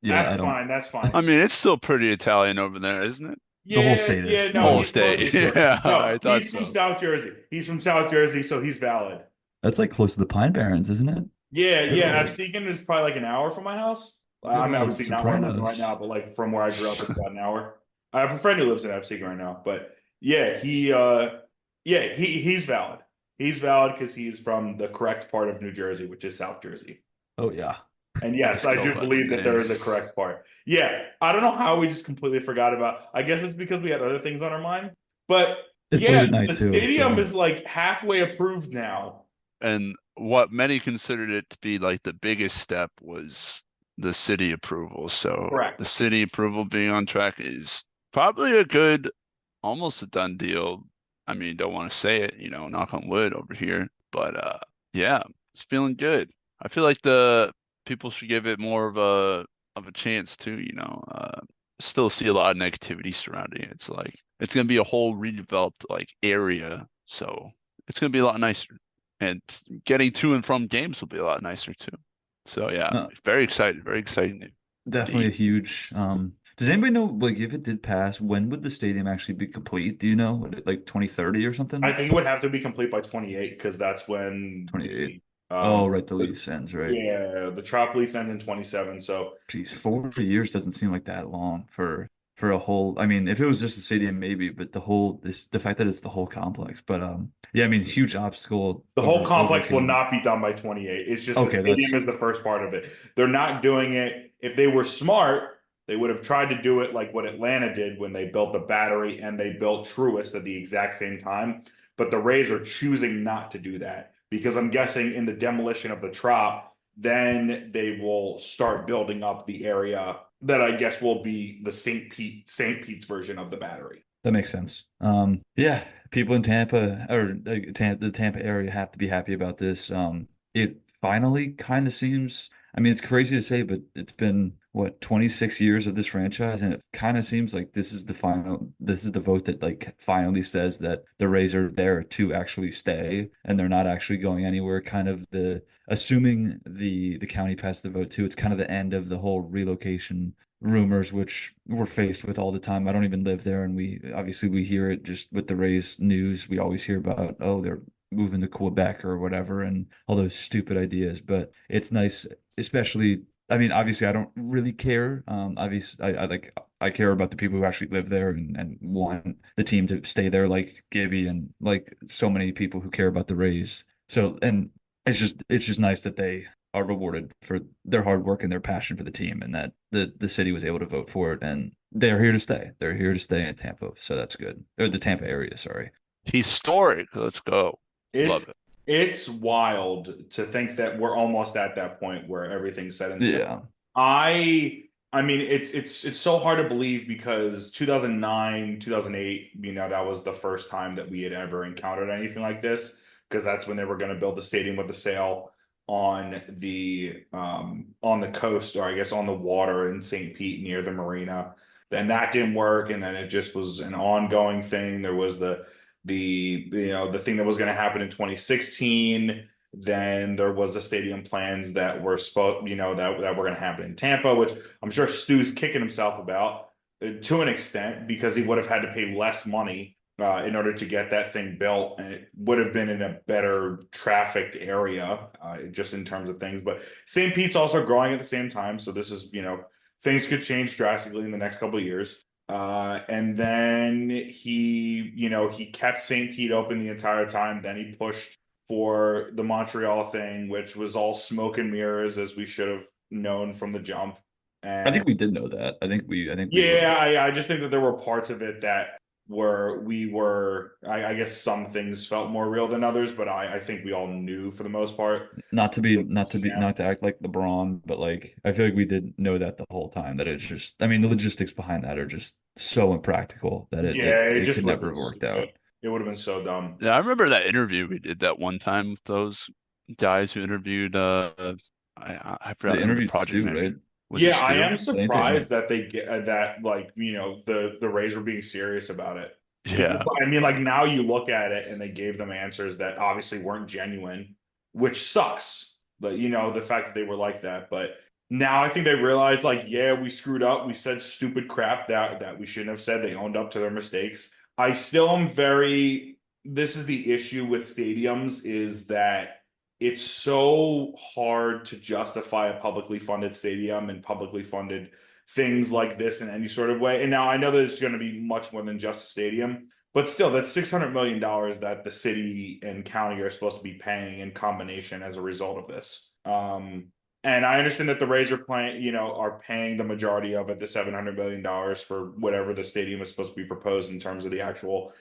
S1: That's fine. That's fine.
S2: I mean, it's still pretty Italian over there, isn't it?
S3: The whole state is.
S1: No,
S2: Whole
S1: he's
S2: state.
S1: close to-
S2: Yeah,
S1: No,
S2: I thought
S1: he's from
S2: so.
S1: South Jersey. He's from South Jersey, so he's valid.
S3: That's like close to the Pine Barrens, isn't it?
S1: Yeah.
S3: Oh.
S1: Absecon is probably like an hour from my house.
S3: Oh,
S1: I'm obviously not where I'm living
S3: Sopranos.
S1: right now, but like from where I grew up, it's about an hour. I have a friend who lives in Absecon right now, but yeah, he's valid. He's valid because he's from the correct part of New Jersey, which is South Jersey.
S3: Oh yeah.
S1: And yes, I do believe that there is a correct part. Yeah, I don't know how we just completely forgot about. I guess it's because we had other things on our mind. But
S3: It's
S1: yeah,
S3: late at night
S1: the
S3: too,
S1: stadium
S3: so-
S1: is like halfway approved now.
S2: And what many considered it to be like the biggest step was the city approval. So
S1: Correct.
S2: the city approval being on track is probably almost a done deal. I mean, don't want to say it, knock on wood over here, but yeah, it's feeling good. I feel like the people should give it more of a chance too, still see a lot of negativity surrounding it. It's like it's gonna be a whole redeveloped like area, so it's gonna be a lot nicer. And getting to and from games will be a lot nicer too. So yeah,
S3: No.
S2: very excited, very exciting.
S3: Definitely a huge. Does anybody know, like, if it did pass, when would the stadium actually be complete? Do you know? Would it, like 2030 or something?
S1: I think it would have to be complete by 28 because that's when
S3: 28.
S1: the,
S3: Oh, right, the lease ends, right?
S1: Yeah, the Trop lease ends in 27. So
S3: Geez, 4 years doesn't seem like that long for a whole. I mean, if it was just a stadium, maybe, but the fact that it's the whole complex. But yeah, I mean, huge obstacle.
S1: the whole
S3: over-
S1: complex will
S3: overcoming-
S1: not be done by 28. It's just
S3: Okay,
S1: the stadium
S3: that's-
S1: is the first part of it. They're not doing it. If they were smart, they would have tried to do it like what Atlanta did when they built the Battery and they built Truist at the exact same time. But the Rays are choosing not to do that because I'm guessing in the demolition of the Trop, then they will start building up the area that I guess will be the St. Pete's version of the Battery.
S3: That makes sense. Yeah, people in Tampa or the Tampa area have to be happy about this. It finally kind of seems. I mean, it's crazy to say, but it's been what 26 years of this franchise, and it kind of seems like this is the vote that like finally says that the Rays are there to actually stay and they're not actually going anywhere. Kind of the assuming the county passed the vote too, it's kind of the end of the whole relocation rumors, which we're faced with all the time. I don't even live there, and we obviously we hear it just with the Rays news. We always hear about, oh, they're moving to Quebec or whatever, and all those stupid ideas. But it's nice, especially. I mean, obviously, I don't really care. Obviously, I care about the people who actually live there and want the team to stay there, like Gibby and like so many people who care about the Rays. So, and it's just nice that they are rewarded for their hard work and their passion for the team, and that the city was able to vote for it, and they're here to stay. They're here to stay in Tampa, so that's good. Or the Tampa area, sorry.
S2: Historic. Let's go. Love
S1: It's
S2: it.
S1: it's wild to think that we're almost at that point where everything's set in stone.
S3: Yeah,
S1: I mean it's so hard to believe because 2009, 2008, that was the first time that we had ever encountered anything like this because that's when they were going to build the stadium with the sail on the coast, or I guess on the water in St. Pete near the marina. Then that didn't work, and then it just was an ongoing thing. There was the thing that was going to happen in 2016. Then there was the stadium plans that were that were going to happen in Tampa, which I'm sure Stu's kicking himself about to an extent because he would have had to pay less money in order to get that thing built, and it would have been in a better trafficked area just in terms of things. But St. Pete's also growing at the same time, so this is things could change drastically in the next couple of years. And then he kept St. Pete open the entire time. Then he pushed for the Montreal thing, which was all smoke and mirrors, as we should have known from the jump.
S3: I
S1: And
S3: think we did know that. I think we were.
S1: yeah, I just think that there were parts of it that I guess some things felt more real than others, but I think we all knew for the most part.
S3: Not to act like LeBron, but like I feel like we did know that the whole time that it's just I mean the logistics behind that are just so impractical that
S1: Yeah, it
S3: it
S1: just
S3: could
S1: would have
S3: never
S1: been
S3: have worked
S1: stupid.
S3: out.
S1: It would have been so dumb.
S2: Yeah, I remember that interview we did that one time with those guys who interviewed I
S3: The
S2: forgot the name of the
S3: interview
S2: project
S3: Stu, right?
S2: manager. Was it
S1: Yeah, I
S2: Stu?
S1: am
S3: I think they
S1: surprised that they get that, like, the Rays were being serious about it. Because
S2: Yeah.
S1: I mean, like, now you look at it and they gave them answers that obviously weren't genuine, which sucks. But the fact that they were like that. But now I think they realize, like, yeah, we screwed up. We said stupid crap that we shouldn't have said. They owned up to their mistakes. I still am very, this is the issue with stadiums, is that it's so hard to justify a publicly funded stadium and publicly funded things like this in any sort of way. And now I know that it's going to be much more than just a stadium, but still, that's $600 million that the city and county are supposed to be paying in combination as a result of this. And I understand that the Rays are paying the majority of it, the $700 million for whatever the stadium is supposed to be proposed in terms of the actual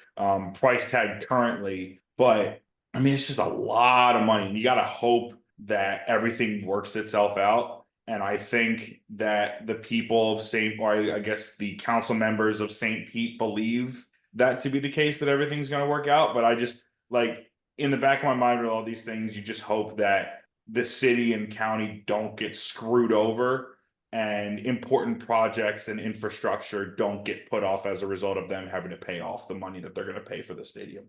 S1: price tag currently. But I mean, it's just a lot of money, and you got to hope that everything works itself out. And I think that the people of or I guess the council members of St. Pete believe that to be the case, that everything's going to work out. But I just, like, in the back of my mind with all these things, you just hope that the city and county don't get screwed over and important projects and infrastructure don't get put off as a result of them having to pay off the money that they're going to pay for the stadium.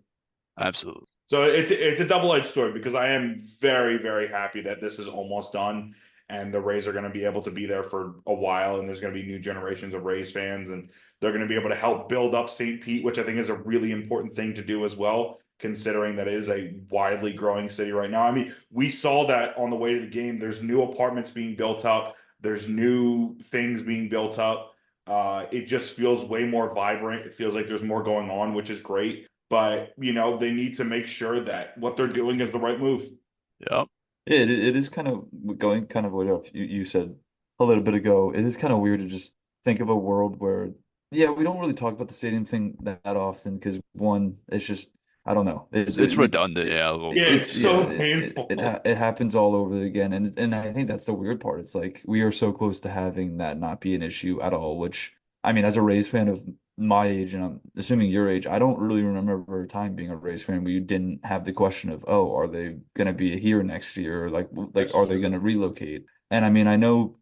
S2: Absolutely.
S1: So it's a double-edged sword because I am very, very happy that this is almost done and the Rays are going to be able to be there for a while, and there's going to be new generations of Rays fans, and they're going to be able to help build up St. Pete, which I think is a really important thing to do as well, considering that it is a widely growing city right now. I mean, we saw that on the way to the game. There's new apartments being built up. There's new things being built up. It just feels way more vibrant. It feels like there's more going on, which is great. But, they need to make sure that what they're doing is the right move.
S2: Yep.
S3: It is kind of going kind of what you said a little bit ago. It is kind of weird to just think of a world where, yeah, we don't really talk about the stadium thing that often because one, it's just I don't know.
S2: It's redundant, yeah, a little
S1: Yeah,
S2: bit.
S1: it's so painful.
S3: It happens all over again, and I think that's the weird part. It's like we are so close to having that not be an issue at all. Which I mean, as a Rays fan of my age, and I'm assuming your age, I don't really remember a time being a Rays fan where you didn't have the question of, oh, are they going to be here next year? Like
S1: That's
S3: are they
S1: true.
S3: going to relocate? And I mean, I know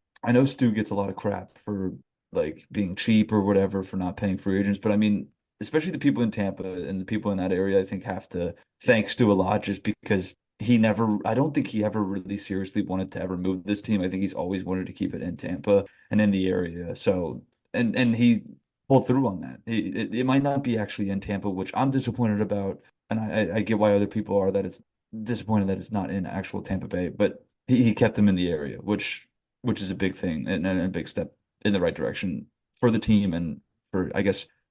S3: Stu gets a lot of crap for like being cheap or whatever for not paying free agents, but I mean, especially the people in Tampa and the people in that area, I think have to thank Stu a lot just because I don't think he ever really seriously wanted to ever move this team. I think he's always wanted to keep it in Tampa and in the area. So, and he pulled through on that. It might not be actually in Tampa, which I'm disappointed about, and I get why other people are that it's disappointed that it's not in actual Tampa Bay, but he kept him in the area, which is a big thing and a big step in the right direction for the team and for I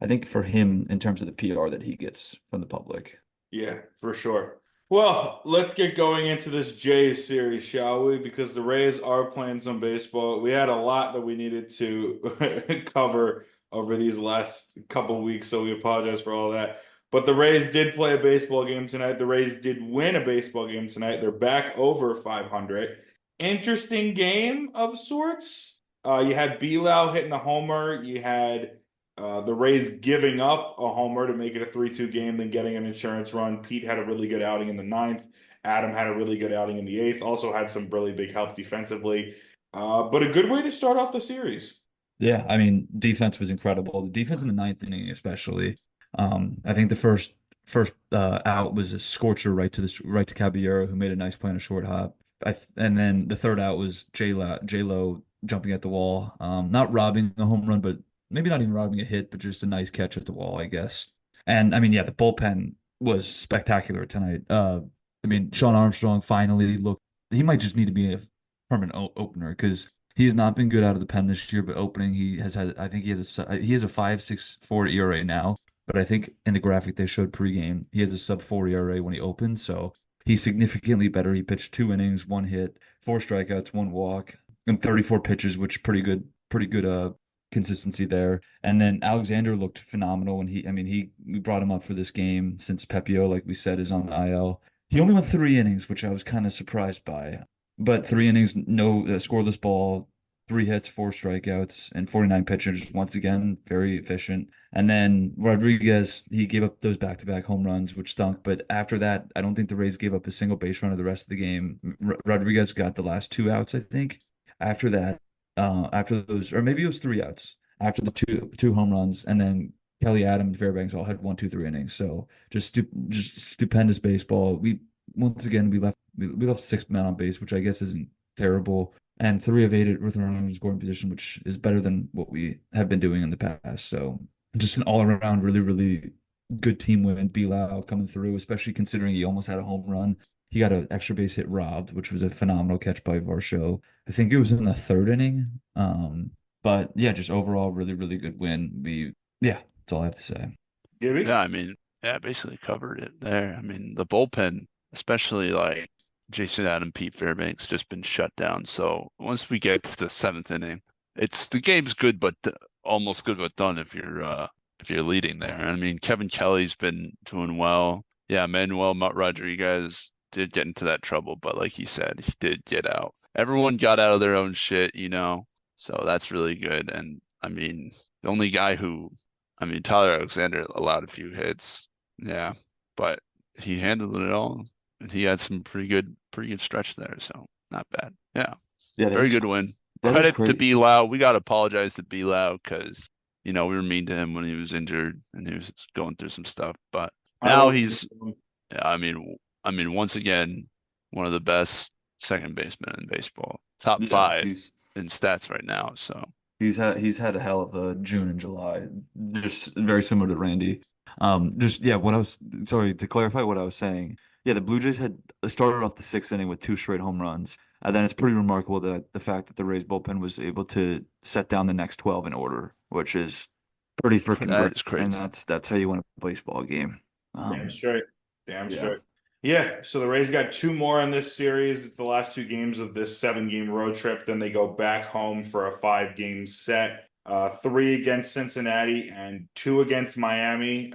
S3: think for him in terms of the PR that he gets from the public.
S1: Yeah, for sure. Well, let's get going into this Jays series, shall we? Because the Rays are playing some baseball. We had a lot that we needed to cover over these last couple weeks, so we apologize for all that. But the Rays did play a baseball game tonight. The Rays did win a baseball game tonight. They're back over 500. Interesting game of sorts. You had Bilal hitting the homer. You had the Rays giving up a homer to make it a 3-2 game, then getting an insurance run. Pete had a really good outing in the ninth. Adam had a really good outing in the eighth. Also had some really big help defensively. But a good way to start off the series.
S3: Yeah, I mean, defense was incredible. The defense in the ninth inning, especially. I think the first out was a scorcher right to Caballero, who made a nice play on a short hop. And then the third out was J-Lo jumping at the wall, not robbing a home run, but maybe not even robbing a hit, but just a nice catch at the wall, I guess. And I mean, yeah, the bullpen was spectacular tonight. I mean, Sean Armstrong finally looked. He might just need to be a permanent opener because he has not been good out of the pen this year, but opening he has had. I think he has a 5.64 ERA now, but I think in the graphic they showed pregame he has a sub 4 ERA when he opened, so he's significantly better. He pitched 2 innings, 1 hit, 4 strikeouts, 1 walk, and 34 pitches, which pretty good consistency there. And then Alexander looked phenomenal when I mean we brought him up for this game since Pepio, like we said, is on the IL. He only went 3 innings, which I was kind of surprised by. But 3 innings, no scoreless ball, 3 hits, 4 strikeouts, and 49 pitches. Once again, very efficient. And then Rodriguez, he gave up those back-to-back home runs, which stunk. But after that, I don't think the Rays gave up a single base runner the rest of the game. Rodriguez got the last 2 outs, I think. After that, after those, or maybe it was 3 outs after the two home runs, and then Kelly Adam and Fairbanks all had 1, 2, 3 innings. So just stupendous baseball. Once again we left 6 men on base, which I guess isn't terrible, and 3 of 8 with runners in scoring position, which is better than what we have been doing in the past. So just an all around really good team win. Bilal coming through, especially considering he almost had a home run. He got an extra base hit robbed, which was a phenomenal catch by Varsho. I think it was in the third inning. But yeah, just overall really good win. Yeah, that's all I have to say.
S1: Gibby?
S2: Yeah, I mean, yeah, basically covered it there. I mean, the bullpen, especially like Jason Adam, Pete Fairbanks, just been shut down. So once we get to the seventh inning, it's the game's good, but almost good but done if you're leading there. I mean, Kevin Kelly's been doing well. Yeah, Manuel Rodriguez did get into that trouble, but like he said, he did get out. Everyone got out of their own shit, so that's really good. And I mean, the only guy who I mean, Tyler Alexander allowed a few hits, yeah, but he handled it all, and he had some pretty good stretch there. So not bad. Yeah,
S3: Yeah,
S2: very good win.
S3: that is
S2: Credit to
S3: great.
S2: B Lau. We got to apologize to B Lau because we were mean to him when he was injured and he was going through some stuff. But
S1: I
S2: now
S1: love
S2: he's, yeah, once again, one of the best second basemen in baseball, top
S3: Yeah,
S2: five in stats right now. So
S3: he's had a hell of a June and July, just very similar to Randy. Just yeah, what I was sorry to clarify what I was saying. Yeah, the Blue Jays had started off the sixth inning with 2 straight home runs, and then it's pretty remarkable that the fact that the Rays bullpen was able to set down the next 12 in order, which is pretty freaking great.
S2: that is
S3: And
S2: crazy.
S3: that's how you win a baseball game.
S1: Damn
S3: Um,
S1: straight. Damn
S3: yeah.
S1: straight. Yeah, so the Rays got two more in this series. It's the last 2 games of this 7-game road trip. Then they go back home for a 5-game set. 3 against Cincinnati and 2 against Miami.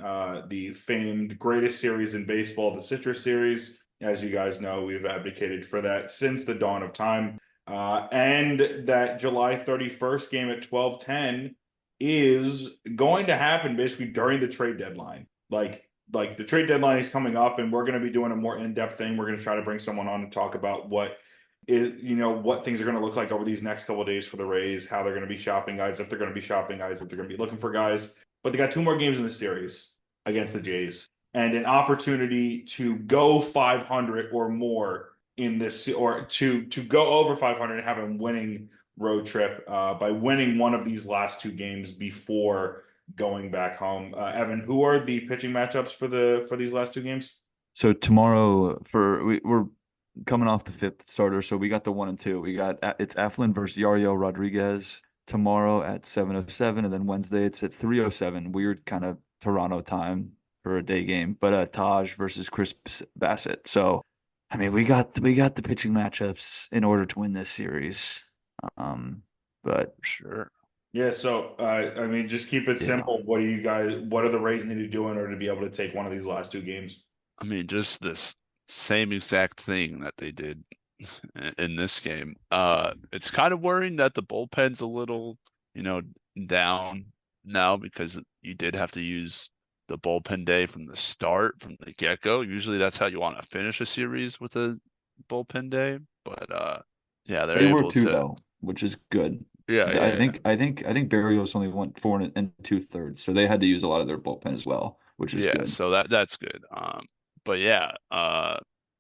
S1: The famed greatest series in baseball, the Citrus Series. As you guys know, we've advocated for that since the dawn of time. And that July 31st game at 12:10 is going to happen basically during the trade deadline. Like the trade deadline is coming up and we're going to be doing a more in-depth thing. We're going to try to bring someone on to talk about what what things are going to look like over these next couple of days for the Rays, how they're going to be shopping guys, if they're going to be shopping guys, if they're going to be looking for guys. But they got 2 more games in the series against the Jays and an opportunity to go 500 or more in this, or to go over 500 and have a winning road trip by winning one of these last 2 games before going back home. Evan, who are the pitching matchups for these last 2 games?
S3: So tomorrow we're coming off the 5th starter, so we got the 1 and 2. It's Eflin versus Yariel Rodriguez tomorrow at 7:07, and then Wednesday it's at 3:07. Weird kind of Toronto time for a day game, but Taj versus Chris Bassett. So I mean, we got the pitching matchups in order to win this series. But
S2: Sure.
S1: Yeah, so I mean, just keep it simple. What are the Rays need to do in order to be able to take one of these last 2 games?
S2: I mean, just this same exact thing that they did in this game. It's kind of worrying that the bullpen's a little, down now because you did have to use the bullpen day from the start, from the get-go. Usually that's how you want to finish a series, with a bullpen day. But yeah, they're
S3: they were
S2: able
S3: too
S2: to.
S3: though, which is good.
S2: Yeah,
S3: I
S2: yeah,
S3: think I think I think Barrios only went 4 2/3, so they had to use a lot of their bullpen as well, which is
S2: yeah.
S3: good.
S2: So that's good. But yeah,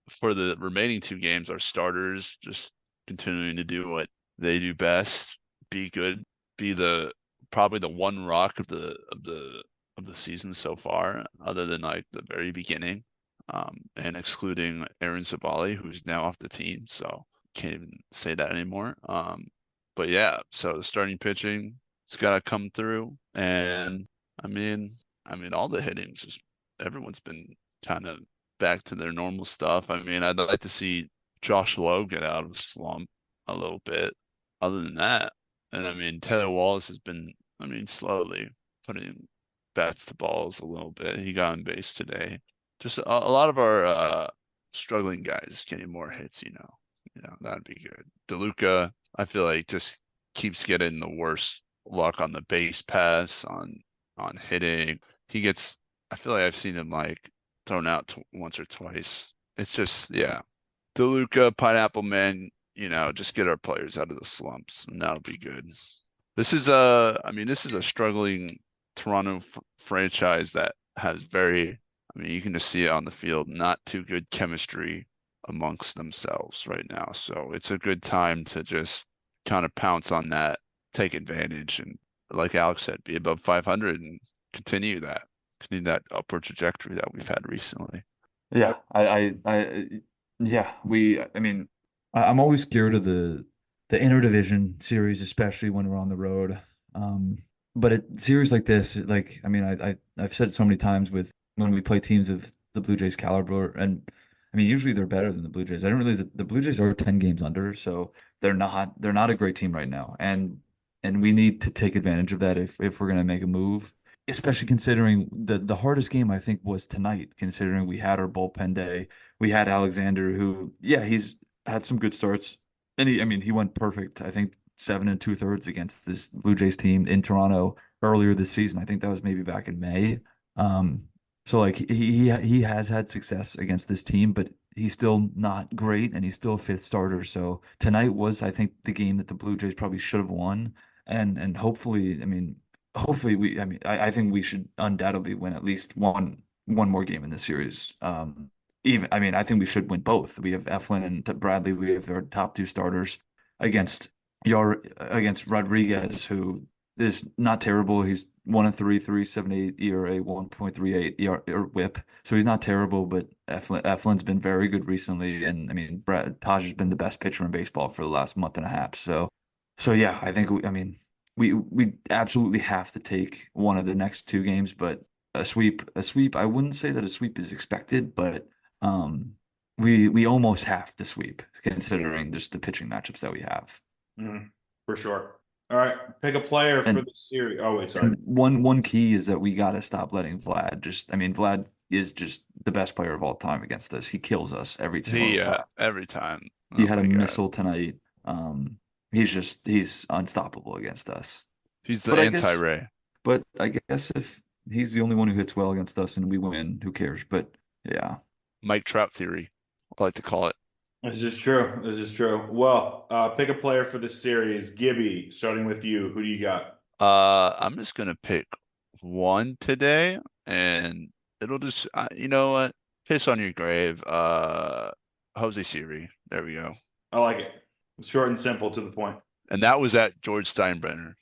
S2: for the remaining 2 games, our starters just continuing to do what they do best, be good, be the probably the one rock of the season so far, other than like the very beginning, and excluding Aaron Sabali, who's now off the team, so can't even say that anymore. But yeah, so the starting pitching, it's got to come through, and I mean, all the hitting's just everyone's been kind of back to their normal stuff. I mean, I'd like to see Josh Lowe get out of the slump a little bit. Other than that, and I mean, Taylor Wallace has been, slowly putting bats to balls a little bit. He got on base today. Just a lot of our struggling guys getting more hits. That'd be good. DeLuca, I feel like, just keeps getting the worst luck on the base pass, on hitting. He gets. I feel like I've seen him like thrown out once or twice. It's just, yeah. DeLuca, Pineapple Man, just get our players out of the slumps, and that'll be good. This is a struggling Toronto franchise that has you can just see it on the field, not too good chemistry amongst themselves right now. So it's a good time to just kind of pounce on that, take advantage, and like Alex said, be above 500 and continue that upward trajectory that we've had recently.
S3: Yeah, yeah, I'm always scared of the interdivision series, especially when we're on the road. But series like this, like, I've said it so many times with when we play teams of the Blue Jays caliber, and usually they're better than the Blue Jays. I didn't realize that the Blue Jays are 10 games under, so they're not a great team right now, and we need to take advantage of that if we're gonna make a move, especially considering the hardest game I think was tonight, considering we had our bullpen day. We had Alexander, who, yeah, he's had some good starts. And he went perfect, I think 7 2/3 against this Blue Jays team in Toronto earlier this season. I think that was maybe back in May. So like he has had success against this team, but he's still not great, and he's still a 5th starter. So tonight was, I think, the game that the Blue Jays probably should have won. And hopefully, I think we should undoubtedly win at least one more game in this series. I think we should win both. We have Eflin and Bradley. We have our top 2 starters against against Rodriguez, who is not terrible. He's 1 3, 3.78 ERA, 1.38 ERA WHIP. So he's not terrible, but Eflin's been very good recently. And Taj has been the best pitcher in baseball for the last month and a half. So yeah, I think we absolutely have to take one of the next 2 games, but a sweep. I wouldn't say that a sweep is expected, but we almost have to sweep, considering just the pitching matchups that we have.
S1: For sure. All right, pick a player for the series. Oh wait, sorry.
S3: One key is that we got to stop letting Vlad Vlad is just the best player of all time against us. He kills us every single time.
S2: Every time.
S3: He had a missile tonight. He's unstoppable against us.
S2: He's the anti-Ray.
S3: But I guess if he's the only one who hits well against us and we win, who cares? But yeah.
S2: Mike Trout theory, I like to call it.
S1: This is true. This is true. Well, pick a player for the series. Gibby, starting with you. Who do you got?
S2: I'm just gonna pick one today, and it'll just, you know what? Piss on your grave. Jose Siri. There we go.
S1: I like it. Short and simple to the point.
S2: And that was at George Steinbrenner.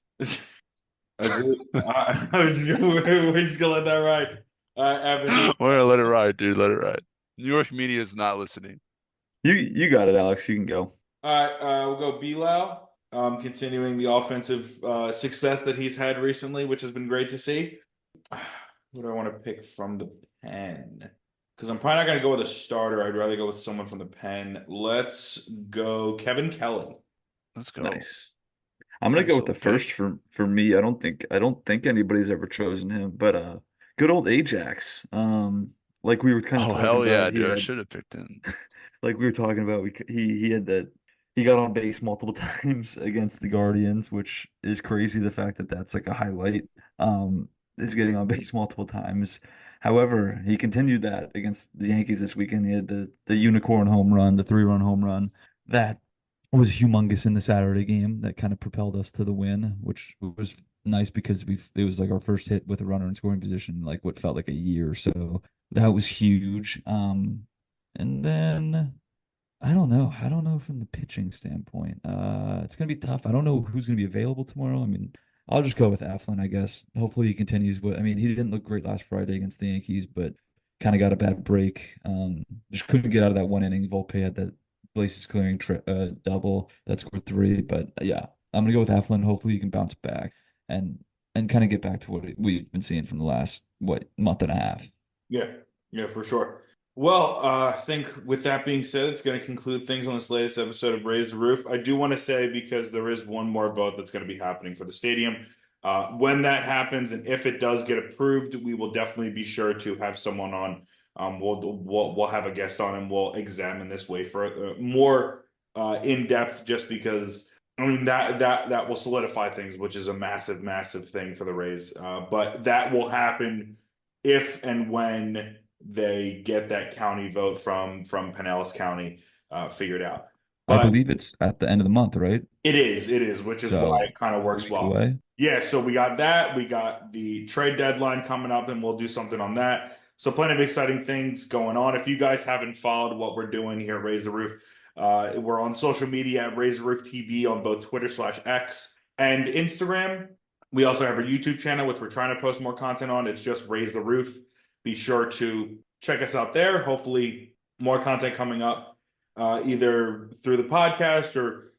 S1: Agree. We're just gonna let that ride. Evan, who?
S2: We're gonna let it ride, dude. Let it ride. New York media is not listening.
S3: You got it, Alex. You can go.
S1: All right, we'll go Bilal. Continuing the offensive success that he's had recently, which has been great to see. Who do I want to pick from the pen? Because I'm probably not going to go with a starter. I'd rather go with someone from the pen. Let's go Kevin Kelly.
S2: Let's go.
S3: Nice. I'm gonna go with the
S2: Nice little
S3: first for me. I don't think anybody's ever chosen him, but good old Ajax. Like we were kind of
S2: Oh,
S3: talking
S2: hell yeah,
S3: about, he
S2: dude. I
S3: had
S2: should have picked him.
S3: like we were talking about, he had that he got on base multiple times against the Guardians, which is crazy. The fact that that's like a highlight, is getting on base multiple times. However, he continued that against the Yankees this weekend. He had the unicorn home run, the 3-run home run that was humongous in the Saturday game that kind of propelled us to the win, which was nice because it was like our first hit with a runner in scoring position, like what felt like a year. So that was huge. And then I don't know. I don't know from the pitching standpoint. It's gonna be tough. I don't know who's gonna be available tomorrow. I mean, I'll just go with Eflin, I guess. Hopefully he continues what I mean, he didn't look great last Friday against the Yankees, but kind of got a bad break. Just couldn't get out of that one inning. Volpe had that bases clearing double that scored three. But yeah, I'm gonna go with Eflin. Hopefully he can bounce back and kind of get back to what we've been seeing from the last month and a half.
S1: Yeah, yeah, for sure. Well, I think with that being said, it's going to conclude things on this latest episode of Raise the Roof. I do want to say, because there is one more vote that's going to be happening for the stadium. When that happens, and if it does get approved, we will definitely be sure to have someone on. We'll have a guest on, and we'll examine this way for more in depth, just because I mean that will solidify things, which is a massive, massive thing for the Rays. But that will happen if and when they get that county vote from Pinellas County figured out.
S3: I
S1: But
S3: believe it's at the end of the month, right?
S1: it is, which is why
S3: So
S1: it kind of
S3: a
S1: works
S3: week
S1: well.
S3: away.
S1: Yeah, so we got that. We got the trade deadline coming up, and we'll do something on that. So plenty of exciting things going on. If you guys haven't followed what we're doing here, Raise the Roof, we're on social media at Raise the Roof TV on both Twitter/X and Instagram. We also have our YouTube channel, which we're trying to post more content on. It's just Raise the Roof. Be sure to check us out there. Hopefully, more content coming up, either through the podcast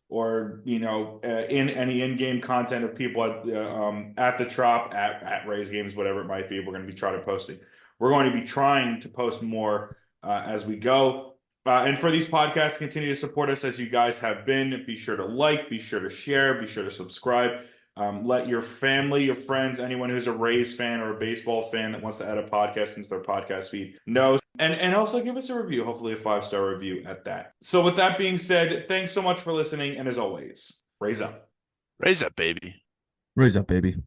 S1: or in any in-game content of people at the Trop, at Rays games, whatever it might be. We're going to be trying to posting. We're going to be trying to post more as we go. And for these podcasts, continue to support us as you guys have been. Be sure to like, be sure to share, be sure to subscribe. Let your family, your friends, anyone who's a Rays fan or a baseball fan that wants to add a podcast into their podcast feed know. And also give us a review, hopefully a 5-star review at that. So with that being said, thanks so much for listening. And as always, Raise up.
S2: Raise up, baby.
S3: Raise up, baby.